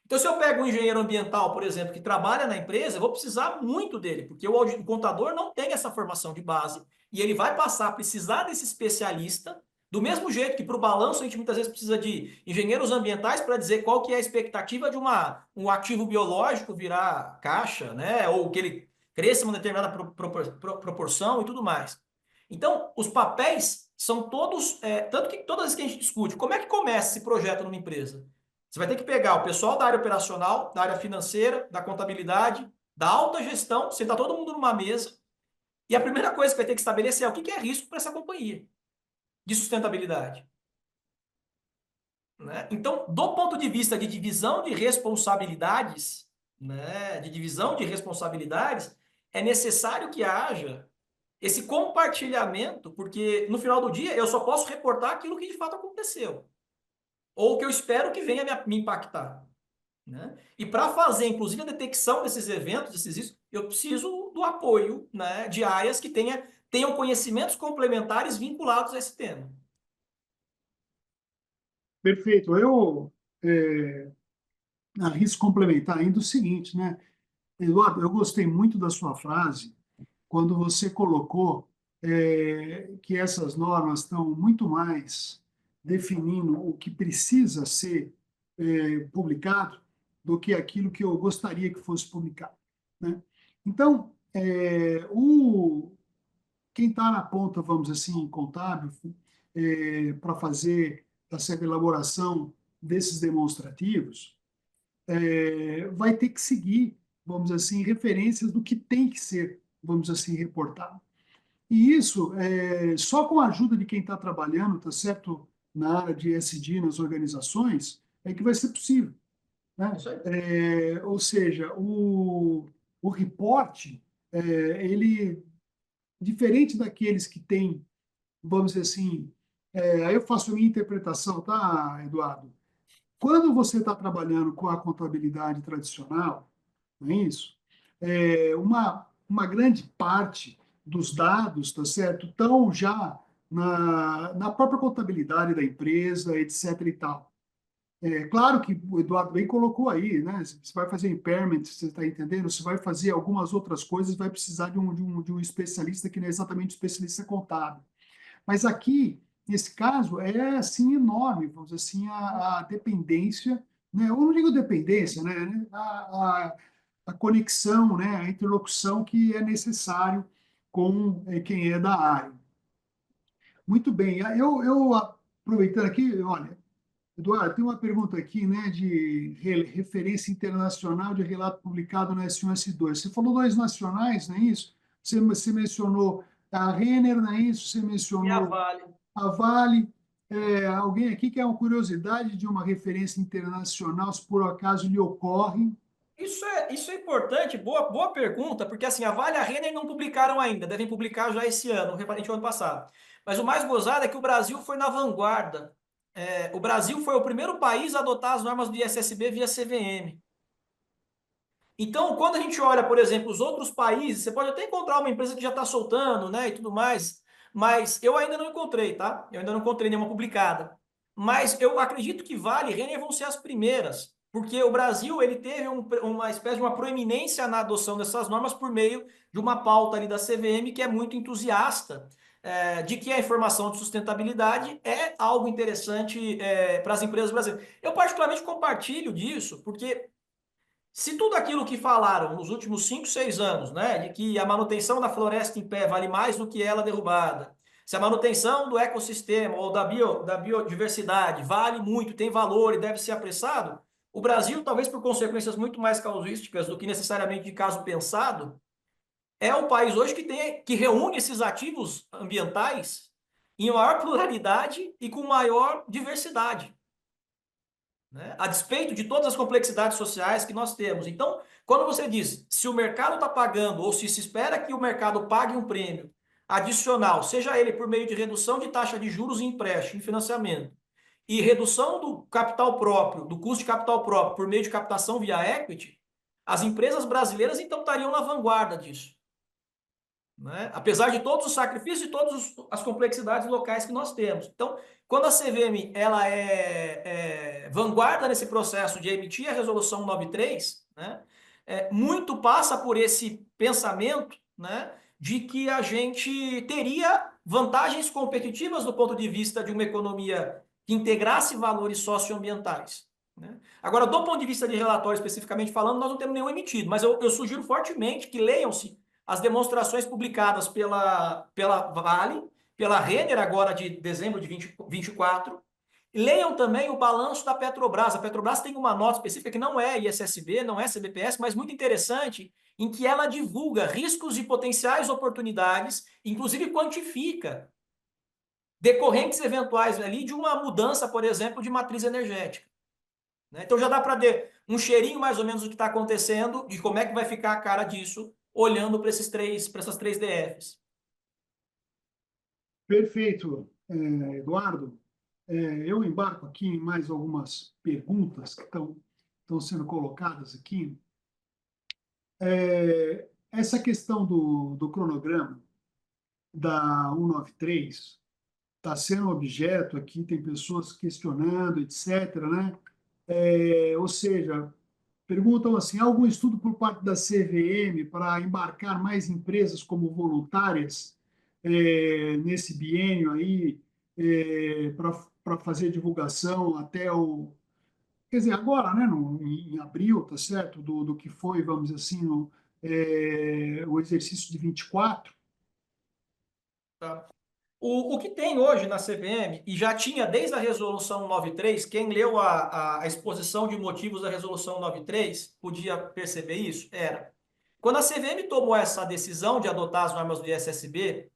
Então, se eu pego um engenheiro ambiental, por exemplo, que trabalha na empresa, eu vou precisar muito dele, porque o contador não tem essa formação de base e ele vai passar a precisar desse especialista, do mesmo jeito que para o balanço a gente muitas vezes precisa de engenheiros ambientais para dizer qual que é a expectativa de um ativo biológico virar caixa, né? Ou que ele cresça em uma determinada proporção e tudo mais. Então, os papéis são todos, tanto que todas as vezes que a gente discute, como é que começa esse projeto numa empresa? Você vai ter que pegar o pessoal da área operacional, da área financeira, da contabilidade, da alta gestão, sentar todo mundo numa mesa, e a primeira coisa que vai ter que estabelecer é o que é risco para essa companhia de sustentabilidade. Né? Então, do ponto de vista de divisão de responsabilidades, né, é necessário que haja esse compartilhamento, porque no final do dia eu só posso reportar aquilo que de fato aconteceu, ou que eu espero que venha me impactar. Né? E para fazer, inclusive, a detecção desses eventos, desses riscos, eu preciso do apoio, né, de áreas que tenham conhecimentos complementares vinculados a esse tema. Perfeito. Eu arrisco complementar ainda o seguinte, né? Eduardo, eu gostei muito da sua frase quando você colocou que essas normas estão muito mais definindo o que precisa ser publicado do que aquilo que eu gostaria que fosse publicado, né? Então, quem está na ponta, vamos dizer assim, contábil, para fazer essa elaboração desses demonstrativos, vai ter que seguir, vamos dizer assim, referências do que tem que ser, vamos dizer assim, reportado. E isso, só com a ajuda de quem está trabalhando, tá certo, na área de SD nas organizações, é que vai ser possível, né? Isso aí. Ou seja, o reporte, ele, diferente daqueles que têm, vamos dizer assim, aí eu faço a minha interpretação, tá, Eduardo? Quando você está trabalhando com a contabilidade tradicional, não é isso? Uma grande parte dos dados, tá certo, estão já na própria contabilidade da empresa, etc. e tal. Claro que o Eduardo bem colocou aí, né? Você vai fazer impairment, você está entendendo? Você vai fazer algumas outras coisas, vai precisar de um especialista que não é exatamente um especialista contábil. Mas aqui, nesse caso, é assim enorme, vamos dizer assim, a dependência, né? Eu não digo dependência, né? A conexão, né? A interlocução que é necessário com quem é da área. Muito bem, eu aproveitando aqui, olha, Eduardo, tem uma pergunta aqui, né, de referência internacional de relato publicado no S1 e S2. Você falou dois nacionais, não é isso? Você mencionou a Renner, não é isso? Você E a mencionou Vale. a Vale. Alguém aqui quer uma curiosidade de uma referência internacional, se por acaso lhe ocorre? Isso é importante, boa pergunta, porque assim, a Vale e a Renner não publicaram ainda, devem publicar já esse ano, referente ao ano passado. Mas o mais gozado é que o Brasil foi na vanguarda. O Brasil foi o primeiro país a adotar as normas do ISSB via CVM. Então, quando a gente olha, por exemplo, os outros países, você pode até encontrar uma empresa que já está soltando, né, e tudo mais, mas eu ainda não encontrei, tá? Eu ainda não encontrei nenhuma publicada. Mas eu acredito que Vale e Renner vão ser as primeiras, porque o Brasil ele teve uma espécie de uma proeminência na adoção dessas normas por meio de uma pauta ali da CVM que é muito entusiasta de que a informação de sustentabilidade é algo interessante para as empresas brasileiras. Eu particularmente compartilho disso, porque se tudo aquilo que falaram nos últimos 5, 6 anos, né, de que a manutenção da floresta em pé vale mais do que ela derrubada, se a manutenção do ecossistema ou da biodiversidade vale muito, tem valor e deve ser apressado, o Brasil, talvez por consequências muito mais causísticas do que necessariamente de caso pensado, é o país hoje que reúne esses ativos ambientais em maior pluralidade e com maior diversidade, né? A despeito de todas as complexidades sociais que nós temos. Então, quando você diz se o mercado está pagando ou se espera que o mercado pague um prêmio adicional, seja ele por meio de redução de taxa de juros em empréstimo, em financiamento, e redução do capital próprio, do custo de capital próprio por meio de captação via equity, as empresas brasileiras então estariam na vanguarda disso, né? Apesar de todos os sacrifícios e todas as complexidades locais que nós temos. Então, quando a CVM ela é vanguarda nesse processo de emitir a resolução 93, né, muito passa por esse pensamento, né, de que a gente teria vantagens competitivas do ponto de vista de uma economia que integrasse valores socioambientais, né? Agora, do ponto de vista de relatório especificamente falando, nós não temos nenhum emitido, mas eu sugiro fortemente que leiam-se as demonstrações publicadas pela Vale, pela Renner, agora de dezembro de 2024. Leiam também o balanço da Petrobras. A Petrobras tem uma nota específica que não é ISSB, não é CBPS, mas muito interessante, em que ela divulga riscos e potenciais oportunidades, inclusive quantifica decorrentes eventuais ali de uma mudança, por exemplo, de matriz energética, né? Então já dá para ter um cheirinho mais ou menos do que está acontecendo, de como é que vai ficar a cara disso, olhando para essas três DFs. Perfeito, Eduardo. Eu embarco aqui em mais algumas perguntas que estão sendo colocadas aqui. Essa questão do cronograma da 193 está sendo objeto aqui, tem pessoas questionando, etc., né? Ou seja, perguntam assim, há algum estudo por parte da CVM para embarcar mais empresas como voluntárias nesse biênio aí, para para fazer divulgação até o. Quer dizer, agora, né, em abril, tá certo? Do que foi, vamos dizer assim, o exercício de 24. Tá? O que tem hoje na CVM, e já tinha desde a Resolução 93, quem leu a exposição de motivos da Resolução 93 podia perceber isso? Era. Quando a CVM tomou essa decisão de adotar as normas do ISSB,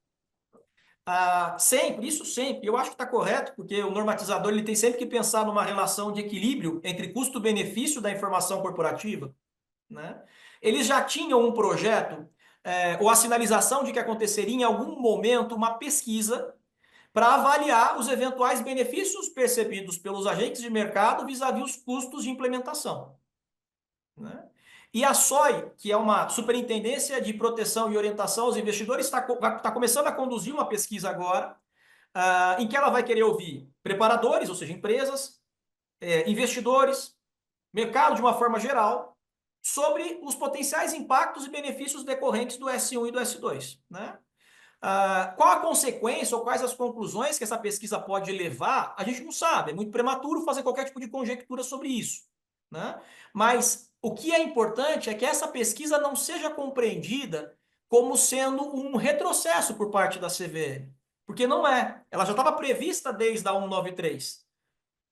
sempre, isso sempre, eu acho que está correto, porque o normatizador ele tem sempre que pensar numa relação de equilíbrio entre custo-benefício da informação corporativa, né? Eles já tinham um projeto, ou a sinalização de que aconteceria em algum momento uma pesquisa para avaliar os eventuais benefícios percebidos pelos agentes de mercado vis-à-vis os custos de implementação, né? E a SOI, que é uma Superintendência de Proteção e Orientação aos Investidores, está começando a conduzir uma pesquisa agora, em que ela vai querer ouvir preparadores, ou seja, empresas, investidores, mercado de uma forma geral, sobre os potenciais impactos e benefícios decorrentes do S1 e do S2, né? Qual a consequência ou quais as conclusões que essa pesquisa pode levar, a gente não sabe, é muito prematuro fazer qualquer tipo de conjectura sobre isso, né? Mas o que é importante é que essa pesquisa não seja compreendida como sendo um retrocesso por parte da CVM, porque não é. Ela já estava prevista desde a 193.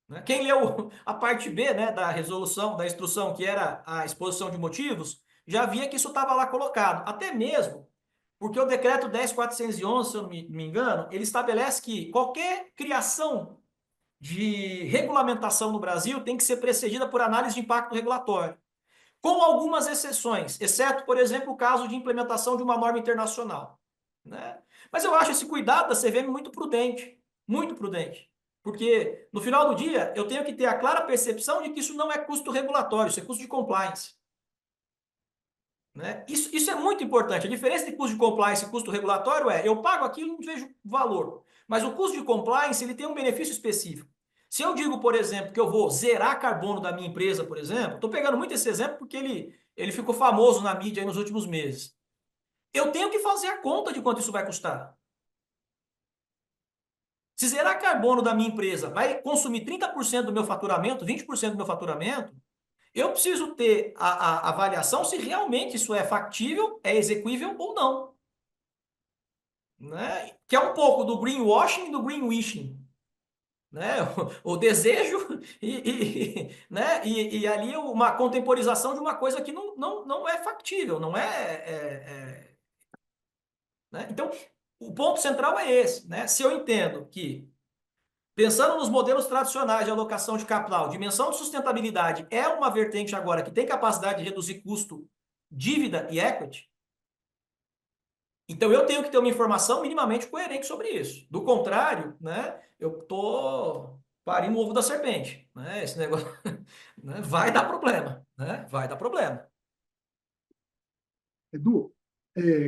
Né? Quem leu a parte B, né, da resolução, da instrução, que era a exposição de motivos, já via que isso estava lá colocado. Até mesmo porque o decreto 10.411, se eu não me engano, ele estabelece que qualquer criação de regulamentação no Brasil tem que ser precedida por análise de impacto regulatório, com algumas exceções, exceto, por exemplo, o caso de implementação de uma norma internacional, né? Mas eu acho esse cuidado da CVM muito prudente, porque no final do dia eu tenho que ter a clara percepção de que isso não é custo regulatório, isso é custo de compliance. Né? Isso é muito importante. A diferença de custo de compliance e custo regulatório é, eu pago aquilo e não vejo valor. Mas o custo de compliance, ele tem um benefício específico. Se eu digo, por exemplo, que eu vou zerar carbono da minha empresa, por exemplo, estou pegando muito esse exemplo porque ele ficou famoso na mídia aí nos últimos meses. Eu tenho que fazer a conta de quanto isso vai custar. Se zerar carbono da minha empresa vai consumir 30% do meu faturamento, 20% do meu faturamento, eu preciso ter a avaliação se realmente isso é factível, é execuível ou não. Né? Que é um pouco do greenwashing e do greenwishing. Né? O desejo né? E ali uma contemporização de uma coisa que não é factível, não né? Então, o ponto central é esse. Né? Se eu entendo que, pensando nos modelos tradicionais de alocação de capital, dimensão de sustentabilidade é uma vertente agora que tem capacidade de reduzir custo, dívida e equity, então eu tenho que ter uma informação minimamente coerente sobre isso. Do contrário, né, eu tô parindo o ovo da serpente, né? Esse negócio né, vai dar problema, né? Vai dar problema. Edu,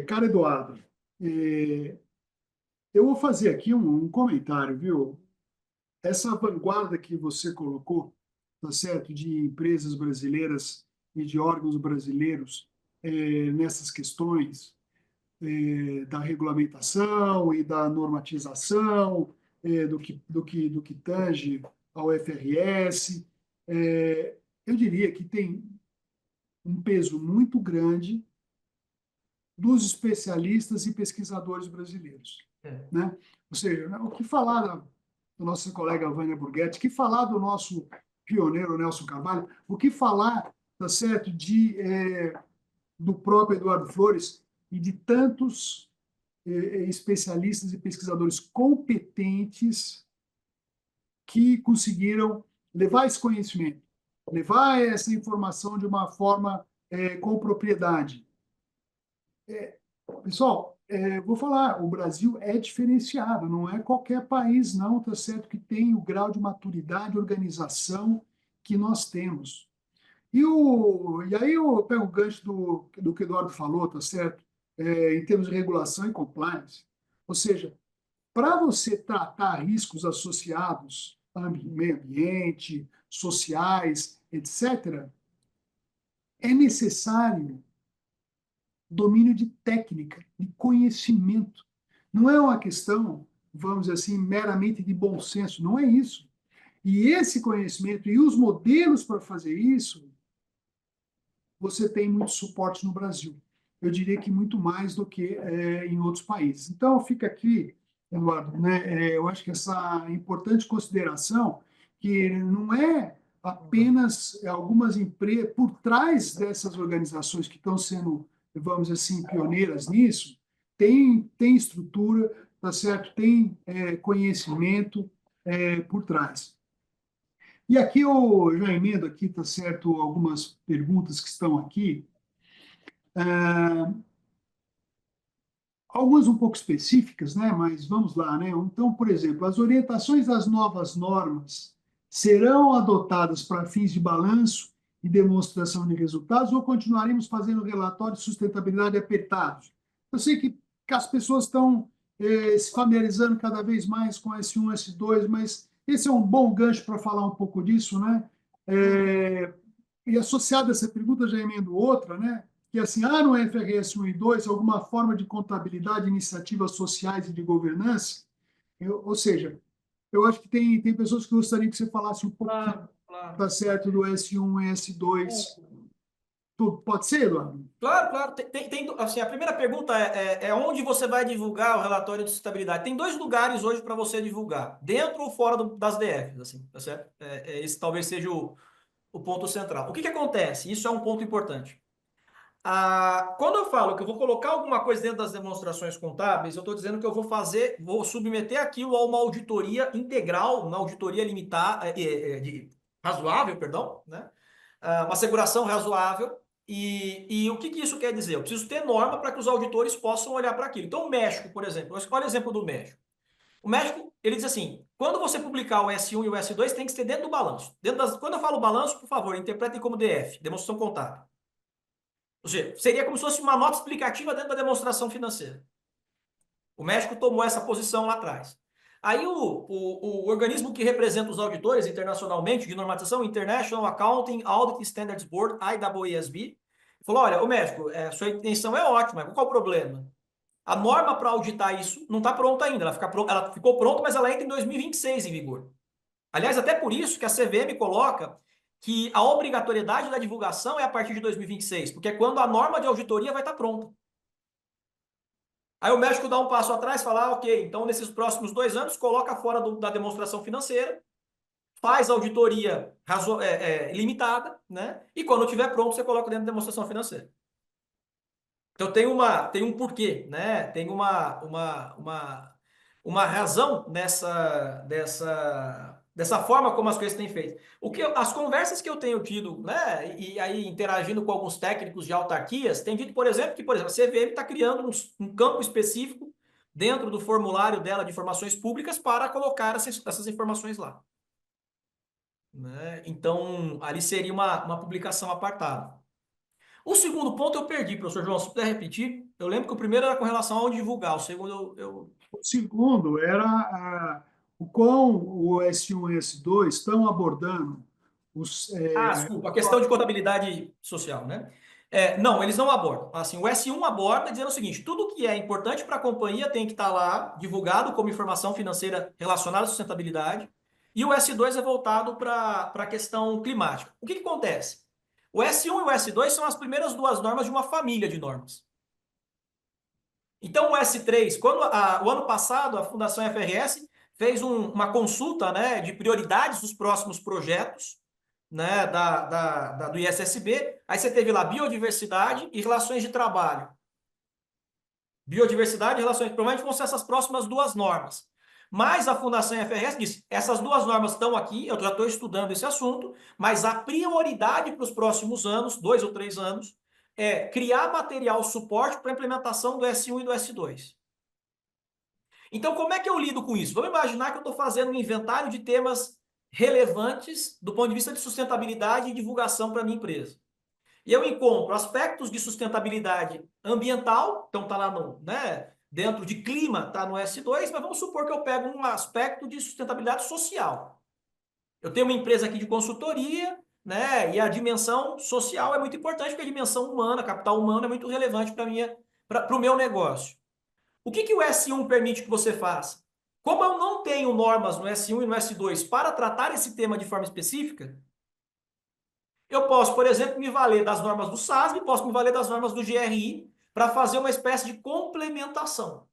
cara Eduardo, é, eu vou fazer aqui um comentário, viu? Essa vanguarda que você colocou, tá certo, de empresas brasileiras e de órgãos brasileiros nessas questões da regulamentação e da normatização, do que tange ao FRS, eu diria que tem um peso muito grande dos especialistas e pesquisadores brasileiros, É. né? Ou seja, né, o que falar do nosso colega Vânia Burguetti, o que falar do nosso pioneiro Nelson Carvalho, o que falar, tá certo, do próprio Eduardo Flores e de tantos especialistas e pesquisadores competentes que conseguiram levar esse conhecimento, levar essa informação de uma forma com propriedade. Pessoal, vou falar, o Brasil é diferenciado, não é qualquer país, não, tá certo, que tem o grau de maturidade e organização que nós temos. E aí eu pego o gancho do que o Eduardo falou, tá certo? Em termos de regulação e compliance. Ou seja, para você tratar riscos associados ao meio ambiente, sociais, etc., é necessário domínio de técnica, de conhecimento. Não é uma questão vamos dizer assim, meramente de bom senso, não é isso. E esse conhecimento e os modelos para fazer isso, você tem muito suporte no Brasil. Eu diria que muito mais do que em outros países. Então, fica aqui, Eduardo, né, eu acho que essa importante consideração, que não é apenas algumas empresas, por trás dessas organizações que estão sendo, vamos dizer assim, pioneiras nisso, tem estrutura, tá certo? Tem conhecimento por trás. E aqui eu já emendo aqui, tá certo, algumas perguntas que estão aqui, algumas um pouco específicas, né? Mas vamos lá, né? Então, por exemplo, as orientações das novas normas serão adotadas para fins de balanço e demonstração de resultados ou continuaremos fazendo relatórios de sustentabilidade apertados? Eu sei que as pessoas estão se familiarizando cada vez mais com S1, S2, mas esse é um bom gancho para falar um pouco disso, né? E associado a essa pergunta, já emendo outra, né? Que assim, há no FRS 1 e 2 alguma forma de contabilidade, iniciativas sociais e de governança? Ou seja, eu acho que tem pessoas que gostariam que você falasse um pouquinho, Claro, claro. tá certo, do S1 e S2. Tudo pode ser, Eduardo? Claro, claro. Assim, a primeira pergunta é onde você vai divulgar o relatório de sustentabilidade. Tem dois lugares hoje para você divulgar, dentro ou fora das DFs, assim, tá certo? Esse talvez seja o ponto central. O que que acontece? Isso é um ponto importante. Quando eu falo que eu vou colocar alguma coisa dentro das demonstrações contábeis, eu estou dizendo que eu vou submeter aquilo a uma auditoria integral, uma auditoria limitada, razoável, perdão, né? Uma asseguração razoável. E o que que isso quer dizer? Eu preciso ter norma para que os auditores possam olhar para aquilo. Então, o México, por exemplo, olha o exemplo do México. O México, ele diz assim: quando você publicar o S1 e o S2, tem que ser dentro do balanço. Quando eu falo balanço, por favor, interpretem como DF, demonstração contábil. Ou seja, seria como se fosse uma nota explicativa dentro da demonstração financeira. O México tomou essa posição lá atrás. Aí o organismo que representa os auditores internacionalmente de normatização, International Accounting Audit Standards Board, IAASB, falou: olha, o México, sua intenção é ótima, qual é o problema? A norma para auditar isso não está pronta ainda, ela ficou pronta, mas ela entra em 2026 em vigor. Aliás, até por isso que a CVM coloca que a obrigatoriedade da divulgação é a partir de 2026, porque é quando a norma de auditoria vai estar pronta. Aí o México dá um passo atrás e fala: ok, então nesses próximos 2 anos, coloca fora da demonstração financeira, faz auditoria limitada, né? E quando estiver pronto, você coloca dentro da demonstração financeira. Então tem um porquê, né? Tem uma razão dessa forma como as coisas têm feito. As conversas que eu tenho tido, né? E aí interagindo com alguns técnicos de autarquias, tem dito, por exemplo, que, por exemplo, a CVM está criando um campo específico dentro do formulário dela de informações públicas para colocar essas informações lá. Né? Então, ali seria uma publicação apartada. O segundo ponto eu perdi, professor João, se puder repetir. Eu lembro que o primeiro era com relação a onde divulgar, o segundo O segundo era o quão o S1 e S2 estão abordando os. desculpa, a questão de contabilidade social, né? Não, eles não abordam. Assim, o S1 aborda dizendo o seguinte: tudo que é importante para a companhia tem que estar lá divulgado como informação financeira relacionada à sustentabilidade. E o S2 é voltado para a questão climática. O que que acontece? O S1 e o S2 são as primeiras duas normas de uma família de normas. Então, o S3, o ano passado, a Fundação FRS fez uma consulta, né, de prioridades dos próximos projetos, né, do ISSB. Aí você teve lá biodiversidade e relações de trabalho. Biodiversidade e relações, provavelmente vão ser essas próximas duas normas. Mas a Fundação FRS disse: essas duas normas estão aqui, eu já estou estudando esse assunto, mas a prioridade para os próximos anos, 2 ou 3 anos, é criar material suporte para a implementação do S1 e do S2. Então, como é que eu lido com isso? Vamos imaginar que eu estou fazendo um inventário de temas relevantes do ponto de vista de sustentabilidade e divulgação para a minha empresa. E eu encontro aspectos de sustentabilidade ambiental, então está lá dentro de clima, está no S2, mas vamos supor que eu pego um aspecto de sustentabilidade social. Eu tenho uma empresa aqui de consultoria, né? E a dimensão social é muito importante, porque a dimensão humana, capital humano, é muito relevante para o meu negócio. O que o S1 permite que você faça? Como eu não tenho normas no S1 e no S2 para tratar esse tema de forma específica, eu posso, por exemplo, me valer das normas do SASB, posso me valer das normas do GRI para fazer uma espécie de complementação.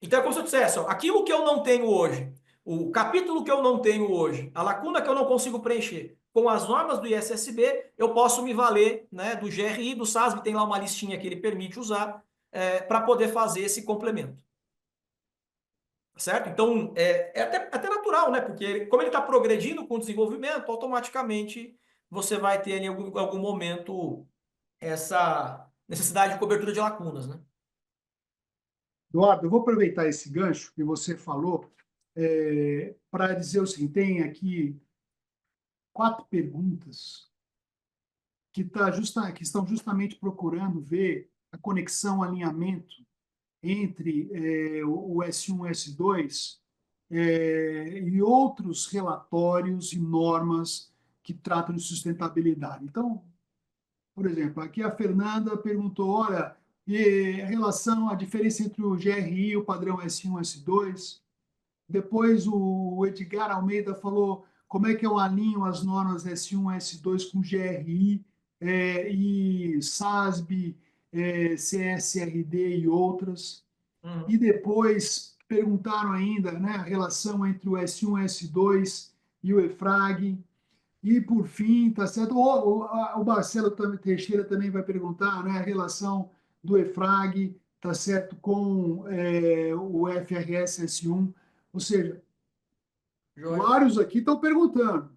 Então é como se eu dissesse, ó, aquilo que eu não tenho hoje, o capítulo que eu não tenho hoje, a lacuna que eu não consigo preencher com as normas do ISSB, eu posso me valer, né, do GRI, do SASB, tem lá uma listinha que ele permite usar para poder fazer esse complemento. Certo? Então, é até natural, né? Porque como ele está progredindo com o desenvolvimento, automaticamente você vai ter em algum momento essa necessidade de cobertura de lacunas, né? Eduardo, eu vou aproveitar esse gancho que você falou para dizer o seguinte: tem aqui 4 perguntas que estão justamente procurando ver a conexão, alinhamento entre o S1 e S2 e outros relatórios e normas que tratam de sustentabilidade. Então, por exemplo, aqui a Fernanda perguntou, olha, e a relação, a diferença entre o GRI, o padrão S1 e S2. Depois o Edgar Almeida falou como é que eu alinho as normas S1 e S2 com GRI e SASB, CSRD e outras. E Uhum. depois perguntaram ainda, né, a relação entre o S1 e S2 e o EFRAG. E, por fim, tá certo? O Marcelo Teixeira também vai perguntar, né, a relação do EFRAG, tá certo, com o FRS S1. Ou seja, Joia. vários aqui estão perguntando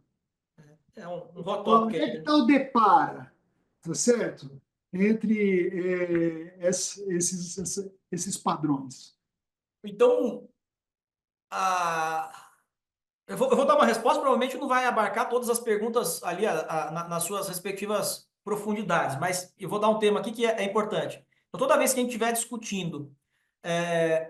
É um hot topic onde é que aí, né? está o depara, tá certo? Entre esses padrões. Então, a... eu vou dar uma resposta, provavelmente não vai abarcar todas as perguntas ali nas suas respectivas profundidades, mas eu vou dar um tema aqui que é importante. Então, toda vez que a gente estiver discutindo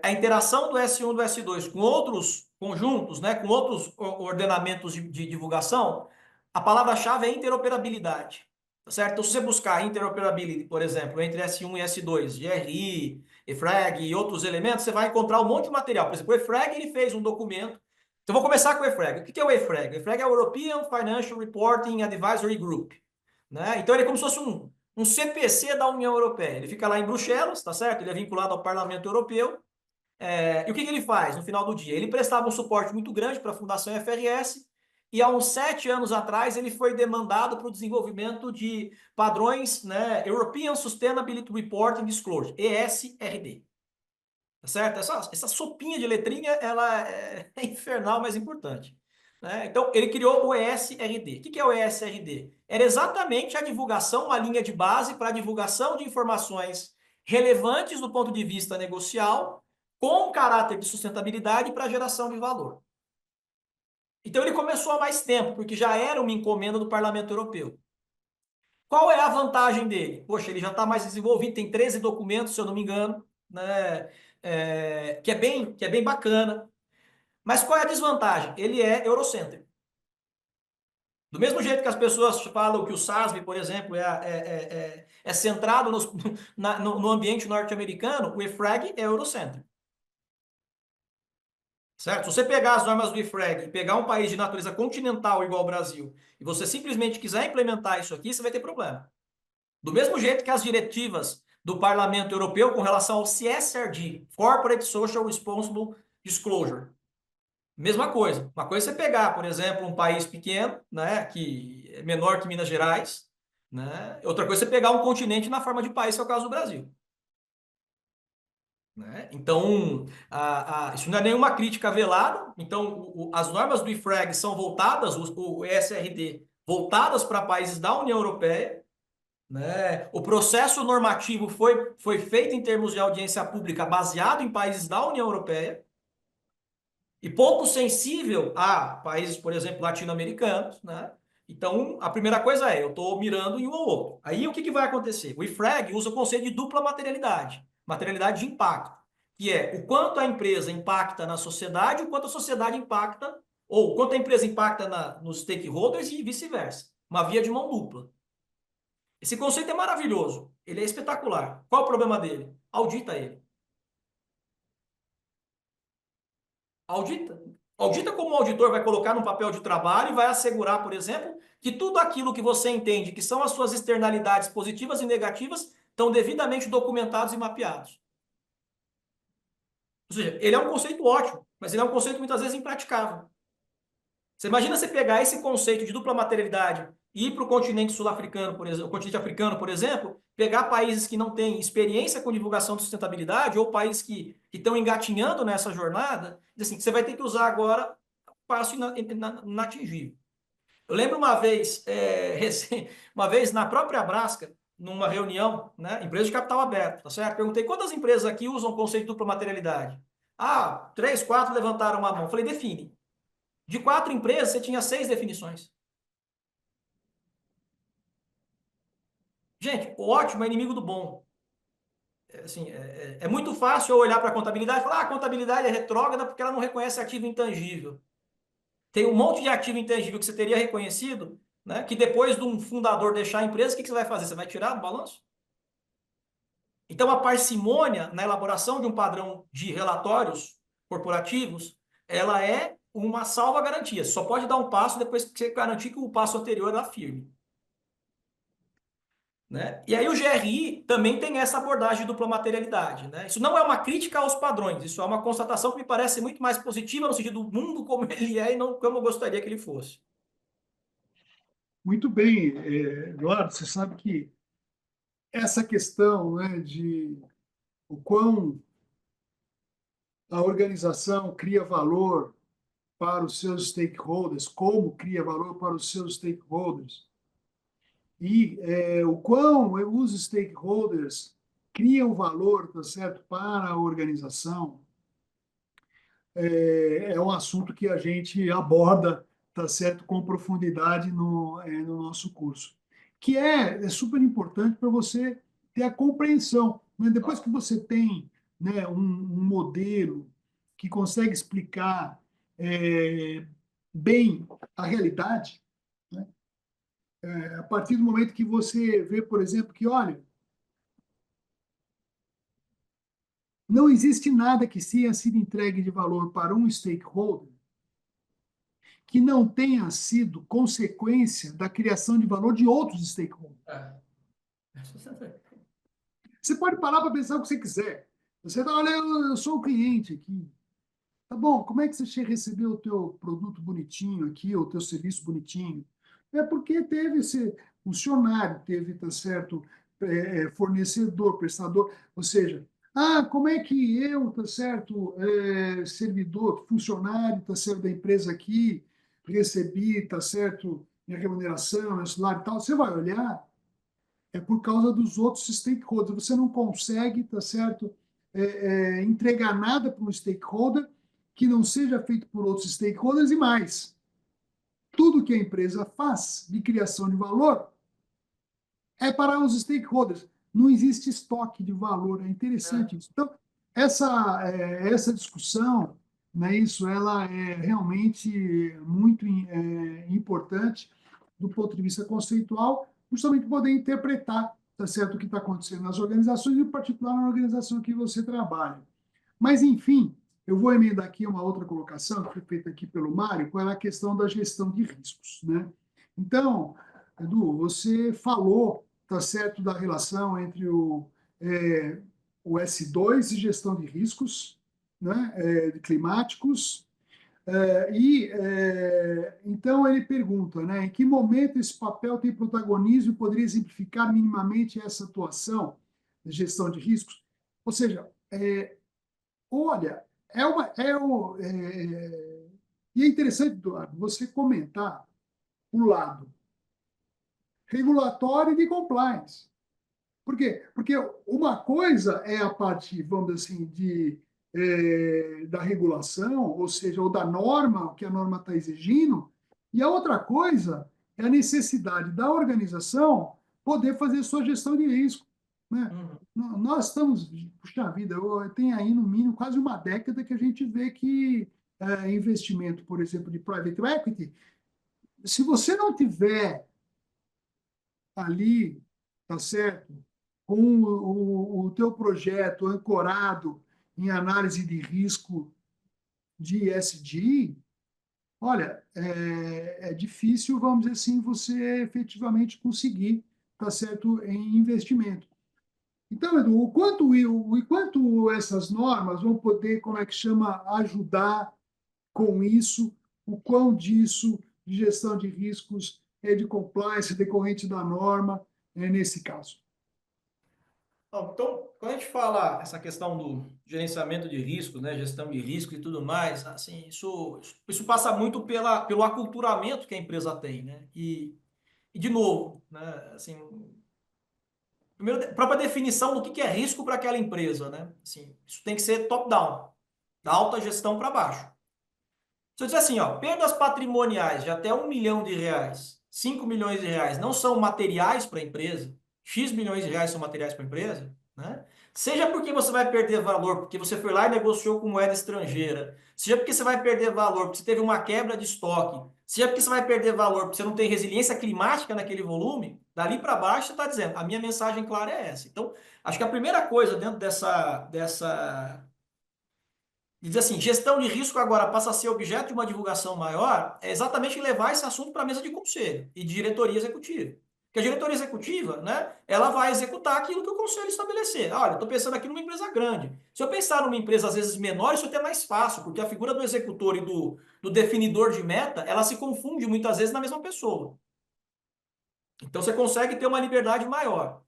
a interação do S1 e do S2 com outros conjuntos, né, com outros ordenamentos de divulgação, a palavra-chave é interoperabilidade. Tá certo? Então, se você buscar interoperability, por exemplo, entre S1 e S2, GRI, EFRAG e outros elementos, você vai encontrar um monte de material. Por exemplo, o EFRAG ele fez um documento. Então, vou começar com o EFRAG. O que é o EFRAG? O EFRAG é o European Financial Reporting Advisory Group. Né? Então, ele é como se fosse um CPC da União Europeia. Ele fica lá em Bruxelas, tá certo? Ele é vinculado ao Parlamento Europeu. E o que ele faz no final do dia? Ele prestava um suporte muito grande para a Fundação FRS e há uns 7 anos atrás ele foi demandado para o desenvolvimento de padrões, né, European Sustainability Reporting Disclosure, ESRD. Tá certo? Essa sopinha de letrinha, ela é infernal, mas importante. Né? Então, ele criou o ESRD. O que é o ESRD? Era exatamente a divulgação, uma linha de base para a divulgação de informações relevantes do ponto de vista negocial, com caráter de sustentabilidade para geração de valor. Então, ele começou há mais tempo, porque já era uma encomenda do Parlamento Europeu. Qual é a vantagem dele? Poxa, ele já está mais desenvolvido, tem 13 documentos, se eu não me engano, né? Que é bem bacana. Mas qual é a desvantagem? Ele é eurocêntrico. Do mesmo jeito que as pessoas falam que o SASB, por exemplo, é centrado no ambiente norte-americano, o EFRAG é eurocêntrico. Certo? Se você pegar as normas do IFRAG e pegar um país de natureza continental igual ao Brasil, e você simplesmente quiser implementar isso aqui, você vai ter problema. Do mesmo jeito que as diretivas do Parlamento Europeu com relação ao CSRD, Corporate Social Responsible Disclosure. Mesma coisa. Uma coisa é você pegar, por exemplo, um país pequeno, né, que é menor que Minas Gerais, né? Outra coisa é você pegar um continente na forma de país, que é o caso do Brasil. Né? Então, isso não é nenhuma crítica velada. Então, as normas do IFRAG são voltadas, o ESRD, voltadas para países da União Europeia. Né? O processo normativo foi feito em termos de audiência pública baseado em países da União Europeia e pouco sensível a países, por exemplo, latino-americanos. Né? Então, a primeira coisa é, eu estou mirando em um ou outro. Aí, o que vai acontecer? O IFRAG usa o conceito de dupla materialidade de impacto, que é o quanto a empresa impacta na sociedade, o quanto a sociedade impacta, ou o quanto a empresa impacta nos stakeholders e vice-versa. Uma via de mão dupla. Esse conceito é maravilhoso, ele é espetacular. Qual o problema dele? Audita ele. Audita. Audita como o auditor vai colocar no papel de trabalho e vai assegurar, por exemplo, que tudo aquilo que você entende que são as suas externalidades positivas e negativas estão devidamente documentados e mapeados. Ou seja, ele é um conceito ótimo, mas ele é um conceito muitas vezes impraticável. Você imagina você pegar esse conceito de dupla materialidade e ir para o continente sul-africano, por exemplo, o continente africano, por exemplo, pegar países que não têm experiência com divulgação de sustentabilidade ou países que estão engatinhando nessa jornada, assim, você vai ter que usar agora passo inatingível. Eu lembro uma vez, uma vez na própria Brasca, numa reunião, né, empresa de capital aberto, tá certo? Perguntei quantas empresas aqui usam o conceito de dupla materialidade. Ah, 3, 4 levantaram a mão. Falei, define. De 4 empresas, você tinha 6 definições. Gente, o ótimo é inimigo do bom. Assim, é muito fácil eu olhar para a contabilidade e falar: a contabilidade é retrógrada porque ela não reconhece ativo intangível. Tem um monte de ativo intangível que você teria reconhecido, né? Que depois de um fundador deixar a empresa, o que você vai fazer? Você vai tirar do balanço? Então, a parcimônia na elaboração de um padrão de relatórios corporativos, ela é uma salva-garantia. Só pode dar um passo depois que você garantir que o passo anterior era firme. Né? E aí o GRI também tem essa abordagem de dupla materialidade. Né? Isso não é uma crítica aos padrões, isso é uma constatação que me parece muito mais positiva no sentido do mundo como ele é e não como eu gostaria que ele fosse. Muito bem, Eduardo, você sabe que essa questão, né, de o quão a organização cria valor para os seus stakeholders, como cria valor para os seus stakeholders, e o quão os stakeholders criam valor, tá certo, para a organização, é um assunto que a gente aborda, tá certo, com profundidade no nosso curso, que é super importante para você ter a compreensão. Né? Depois que você tem, né, um modelo que consegue explicar bem a realidade, né? A partir do momento que você vê, por exemplo, que, olha, não existe nada que tenha sido entregue de valor para um stakeholder que não tenha sido consequência da criação de valor de outros stakeholders. É. Você pode parar para pensar o que você quiser. Você fala, olha, eu sou o cliente aqui. Tá bom, como é que você recebeu o teu produto bonitinho aqui, ou o teu serviço bonitinho? É porque teve esse funcionário, teve, tá certo, fornecedor, prestador, ou seja, como é que eu, tá certo, servidor, funcionário, tá certo, da empresa aqui, recebi, tá certo, minha remuneração, meu salário e tal, você vai olhar, é por causa dos outros stakeholders. Você não consegue, tá certo, entregar nada para um stakeholder que não seja feito por outros stakeholders e mais. Tudo que a empresa faz de criação de valor é para os stakeholders. Não existe estoque de valor. É interessante isso. Então, essa discussão, né, isso, ela é realmente muito importante do ponto de vista conceitual, justamente poder interpretar, tá certo, o que está acontecendo nas organizações, e em particular na organização que você trabalha. Mas, enfim, eu vou emendar aqui uma outra colocação que foi feita aqui pelo Mário, que era a questão da gestão de riscos. Né? Então, Edu, você falou, tá certo, da relação entre o S2 e gestão de riscos, né, climáticos, então ele pergunta, né, em que momento esse papel tem protagonismo e poderia exemplificar minimamente essa atuação de gestão de riscos? Ou seja, olha, e é interessante, Eduardo, você comentar o lado regulatório e de compliance. Por quê? Porque uma coisa é a parte, vamos dizer assim, da regulação, ou seja, ou da norma, o que a norma está exigindo, e a outra coisa é a necessidade da organização poder fazer sua gestão de risco. Né? Nós estamos, puxa vida, tem aí no mínimo quase uma década que a gente vê que investimento, por exemplo, de private equity, se você não tiver ali, tá certo, com o teu projeto ancorado em análise de risco de ESG, olha, é difícil, vamos dizer assim, você efetivamente conseguir, tá certo, em investimento. Então, Edu, o quanto essas normas vão poder, como é que chama, ajudar com isso, o quão disso de gestão de riscos é de compliance decorrente da norma, nesse caso. Então, quando a gente fala essa questão do gerenciamento de riscos, né, gestão de riscos e tudo mais, assim, isso passa muito pelo aculturamento que a empresa tem, né? E de novo, né, assim, primeiro, a própria definição do que é risco para aquela empresa, né? Assim, isso tem que ser top-down, da alta gestão para baixo. Se eu disser assim, ó, perdas patrimoniais de até R$ 1 milhão, 5 milhões de reais, não são materiais para a empresa, X milhões de reais são materiais para a empresa, né? Seja porque você vai perder valor, porque você foi lá e negociou com moeda estrangeira, seja porque você vai perder valor, porque você teve uma quebra de estoque, seja porque você vai perder valor, porque você não tem resiliência climática naquele volume, dali para baixo você está dizendo, a minha mensagem clara é essa. Então, acho que a primeira coisa dentro dessa e diz assim, gestão de risco agora passa a ser objeto de uma divulgação maior, é exatamente levar esse assunto para a mesa de conselho e de diretoria executiva. Porque a diretoria executiva, né, ela vai executar aquilo que o conselho estabelecer. Ah, olha, estou pensando aqui numa empresa grande. Se eu pensar numa empresa, às vezes, menor, isso é até mais fácil, porque a figura do executor e do definidor de meta, ela se confunde muitas vezes na mesma pessoa. Então, você consegue ter uma liberdade maior.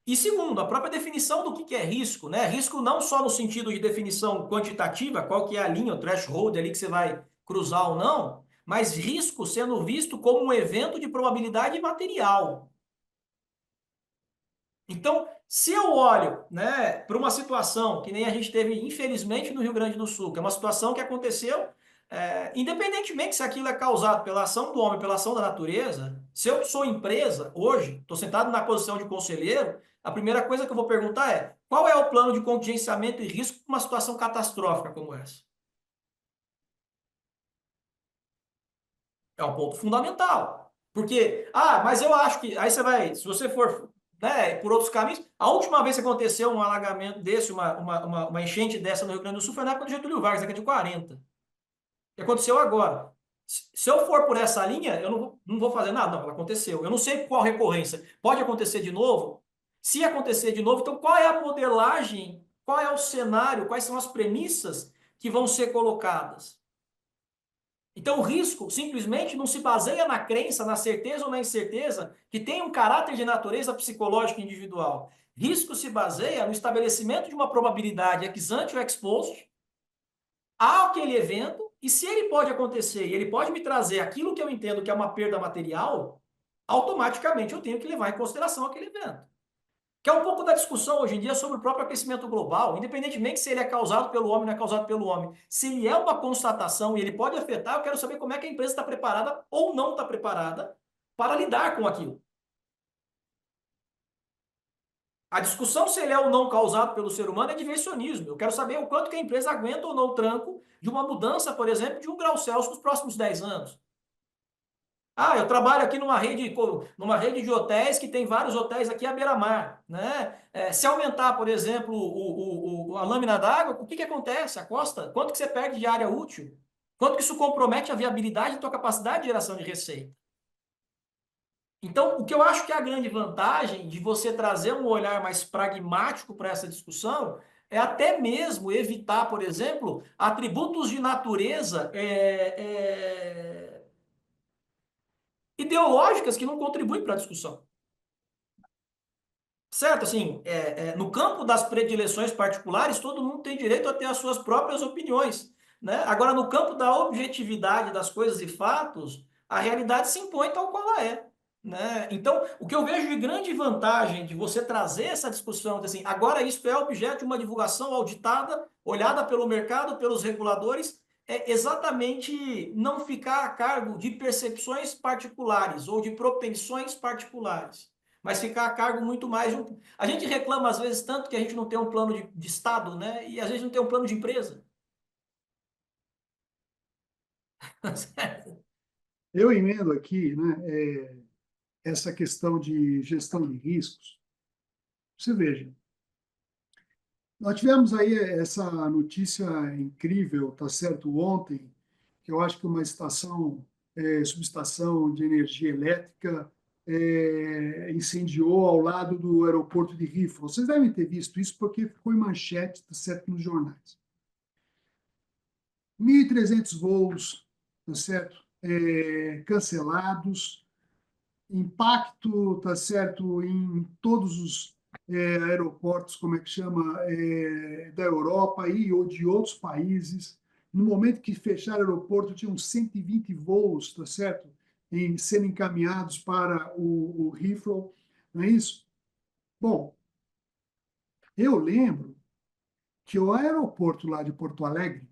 E segundo, a própria definição do que é risco, né? Risco não só no sentido de definição quantitativa, qual que é a linha, o threshold ali que você vai cruzar ou não, mas risco sendo visto como um evento de probabilidade material. Então, se eu olho, né, para uma situação que nem a gente teve, infelizmente, no Rio Grande do Sul, que é uma situação que aconteceu, independentemente se aquilo é causado pela ação do homem, pela ação da natureza, se eu sou empresa, hoje, estou sentado na posição de conselheiro, a primeira coisa que eu vou perguntar é: qual é o plano de contingenciamento e risco para uma situação catastrófica como essa? É um ponto fundamental. Porque, mas eu acho que. Aí você vai, se você for, né, por outros caminhos. A última vez que aconteceu um alagamento desse, uma enchente dessa no Rio Grande do Sul, foi na época do Getúlio Vargas, década de 40. O que aconteceu agora? Se eu for por essa linha, eu não vou fazer nada. Não, ela aconteceu. Eu não sei qual recorrência. Pode acontecer de novo? Se acontecer de novo, então qual é a modelagem? Qual é o cenário? Quais são as premissas que vão ser colocadas? Então, o risco simplesmente não se baseia na crença, na certeza ou na incerteza, que tem um caráter de natureza psicológica individual. Risco se baseia no estabelecimento de uma probabilidade ex ante ou ex post àquele evento, e se ele pode acontecer e ele pode me trazer aquilo que eu entendo que é uma perda material, automaticamente eu tenho que levar em consideração aquele evento. Que é um pouco da discussão hoje em dia sobre o próprio aquecimento global, independentemente se ele é causado pelo homem ou não é causado pelo homem. Se ele é uma constatação e ele pode afetar, eu quero saber como é que a empresa está preparada ou não está preparada para lidar com aquilo. A discussão se ele é ou não causado pelo ser humano é diversionismo. Eu quero saber o quanto que a empresa aguenta ou não o tranco de uma mudança, por exemplo, de 1 grau Celsius nos próximos 10 anos. Eu trabalho aqui numa rede de hotéis que tem vários hotéis aqui à beira-mar, né? Se aumentar, por exemplo, a lâmina d'água, o que acontece? A costa, quanto que você perde de área útil? Quanto que isso compromete a viabilidade da tua capacidade de geração de receita? Então, o que eu acho que é a grande vantagem de você trazer um olhar mais pragmático para essa discussão é até mesmo evitar, por exemplo, atributos de natureza ideológicas que não contribuem para a discussão. Certo? Assim, no campo das predileções particulares, todo mundo tem direito a ter as suas próprias opiniões, né? Agora, no campo da objetividade das coisas e fatos, a realidade se impõe tal qual ela é, né? Então, o que eu vejo de grande vantagem de você trazer essa discussão, assim, agora isso é objeto de uma divulgação auditada, olhada pelo mercado, pelos reguladores, é exatamente não ficar a cargo de percepções particulares ou de propensões particulares, mas ficar a cargo muito mais de um. A gente reclama às vezes tanto que a gente não tem um plano de Estado, né? E às vezes não tem um plano de empresa. Eu emendo aqui, né, essa questão de gestão de riscos. Você veja, Nós tivemos aí essa notícia incrível, tá certo, ontem, que eu acho que uma subestação de energia elétrica incendiou ao lado do aeroporto de Heathrow. Vocês devem ter visto isso porque ficou em manchete, tá certo, nos jornais. 1.300 voos, tá certo, cancelados, impacto, tá certo, em todos os aeroportos, como é que chama, da Europa ou de outros países. No momento que fecharam o aeroporto, tinham 120 voos, tá certo, sendo encaminhados para o Heathrow, não é isso? Bom, eu lembro que o aeroporto lá de Porto Alegre,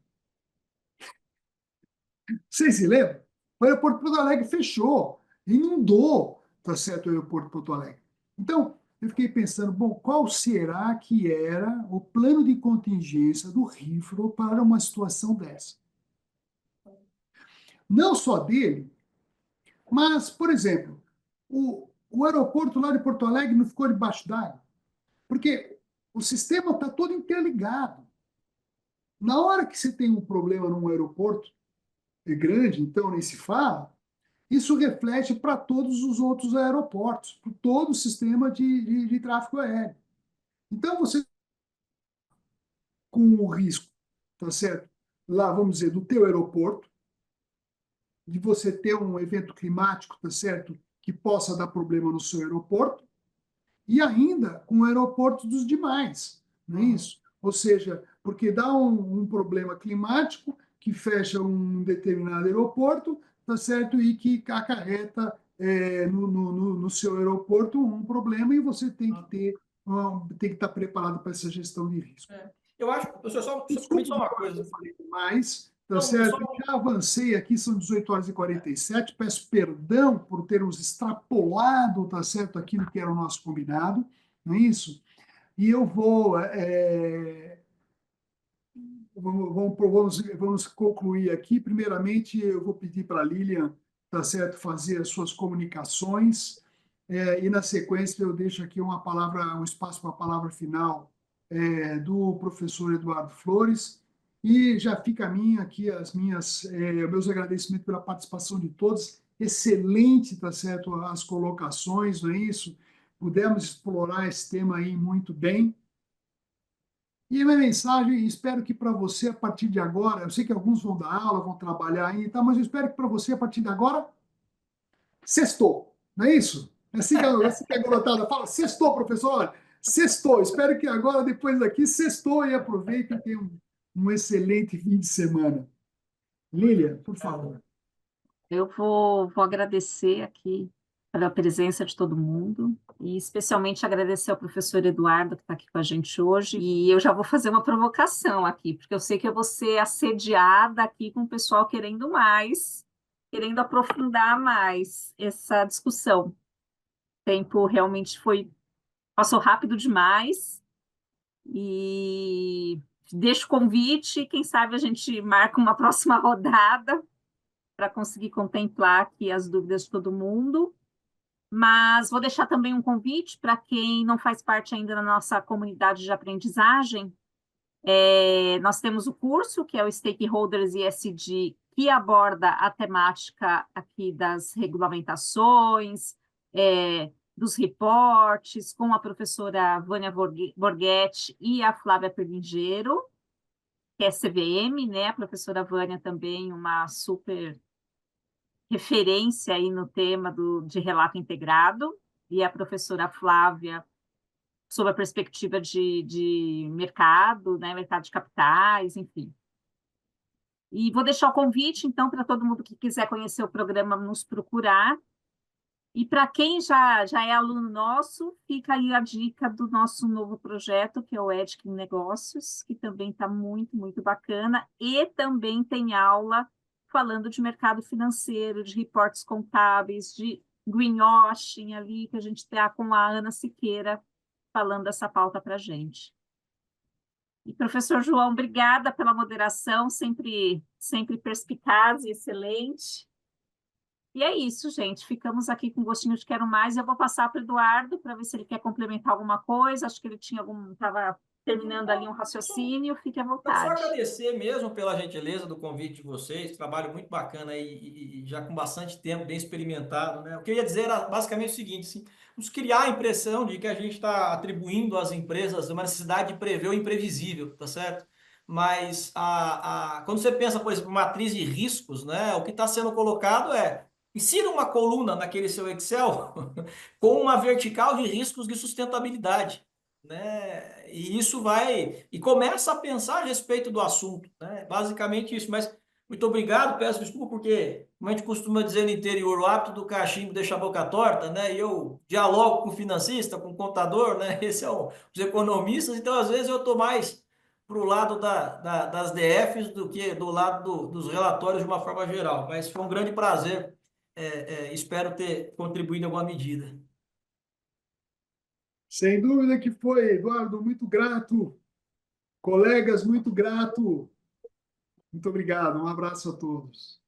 vocês se lembram? O aeroporto de Porto Alegre fechou, inundou, tá certo, o aeroporto de Porto Alegre. Então, eu fiquei pensando, bom, qual será que era o plano de contingência do Heathrow para uma situação dessa? Não só dele, mas, por exemplo, o aeroporto lá de Porto Alegre não ficou debaixo d'água, porque o sistema está todo interligado. Na hora que você tem um problema num aeroporto grande, então nem se fala, isso reflete para todos os outros aeroportos, para todo o sistema de tráfego aéreo. Então, você, com o risco, tá certo? Lá, vamos dizer, do teu aeroporto, de você ter um evento climático, tá certo? Que possa dar problema no seu aeroporto, e ainda com o aeroporto dos demais, não é isso? Ou seja, porque dá um problema climático que fecha um determinado aeroporto, tá certo? E que acarreta no seu aeroporto um problema e você tem que estar preparado para essa gestão de risco. Eu acho, professor, só, Desculpe permite só uma coisa. eu falei demais, tá Não, certo? só, Já avancei aqui, são 18h47. Peço perdão por termos extrapolado, tá certo, aquilo que era o nosso combinado, não é isso? E eu vamos concluir aqui. Primeiramente, eu vou pedir para a Lilian, tá certo, fazer as suas comunicações, e na sequência eu deixo aqui um espaço para a palavra final do professor Eduardo Flores, e já fica a minha aqui meus agradecimentos pela participação de todos. Excelente, tá certo, as colocações, não é isso? Pudemos explorar esse tema aí muito bem. E a minha mensagem, espero que para você, a partir de agora, eu sei que alguns vão dar aula, vão trabalhar aí e tal, mas eu espero que para você, a partir de agora, sextou, não é isso? Assim que a garotada fala, sextou, professor, sextou. Espero que agora, depois daqui, sextou e aproveitem e tenham um excelente fim de semana. Lília, por favor. Eu vou agradecer aqui pela presença de todo mundo e especialmente agradecer ao professor Eduardo que está aqui com a gente hoje. E eu já vou fazer uma provocação aqui, porque eu sei que eu vou ser assediada aqui com o pessoal querendo mais, querendo aprofundar mais essa discussão. O tempo realmente passou rápido demais e deixo o convite, quem sabe a gente marca uma próxima rodada para conseguir contemplar aqui as dúvidas de todo mundo. Mas vou deixar também um convite para quem não faz parte ainda da nossa comunidade de aprendizagem. Nós temos o curso, que é o Stakeholders ESG, que aborda a temática aqui das regulamentações, dos reportes, com a professora Vânia Borghetti e a Flávia Perlingeiro, que é CVM, né? A professora Vânia também, uma super referência aí no tema de relato integrado, e a professora Flávia, sob a perspectiva de mercado, né, mercado de capitais, enfim. E vou deixar o convite, então, para todo mundo que quiser conhecer o programa, nos procurar. E para quem já é aluno nosso, fica aí a dica do nosso novo projeto, que é o Ética em Negócios, que também está muito, muito bacana, e também tem aula falando de mercado financeiro, de reportes contábeis, de greenwashing ali, que a gente está com a Ana Siqueira falando essa pauta para a gente. E, professor João, obrigada pela moderação, sempre perspicaz e excelente. E é isso, gente. Ficamos aqui com gostinho de quero mais. Eu vou passar para o Eduardo para ver se ele quer complementar alguma coisa. Acho que ele tinha estava terminando ali um raciocínio, fique à Então, só vontade. agradecer mesmo pela gentileza do convite de vocês, trabalho muito bacana aí e já com bastante tempo, bem experimentado, né? O que eu ia dizer era basicamente o seguinte, assim, vamos criar a impressão de que a gente está atribuindo às empresas uma necessidade de prever o imprevisível, tá certo? Mas quando você pensa, por exemplo, matriz de riscos, né? O que está sendo colocado é insira uma coluna naquele seu Excel com uma vertical de riscos de sustentabilidade, né? E isso vai e começa a pensar a respeito do assunto, né? Basicamente isso. Mas muito obrigado, peço desculpa porque, como a gente costuma dizer no interior, o hábito do cachimbo deixa a boca torta, né? E eu dialogo com o financista, com o contador, né? Esse é os economistas, então às vezes eu estou mais para o lado das DFs do que do lado dos relatórios de uma forma geral. Mas foi um grande prazer. Espero ter contribuído em alguma medida. Sem dúvida que foi, Eduardo, muito grato. Colegas, muito grato. Muito obrigado. Um abraço a todos.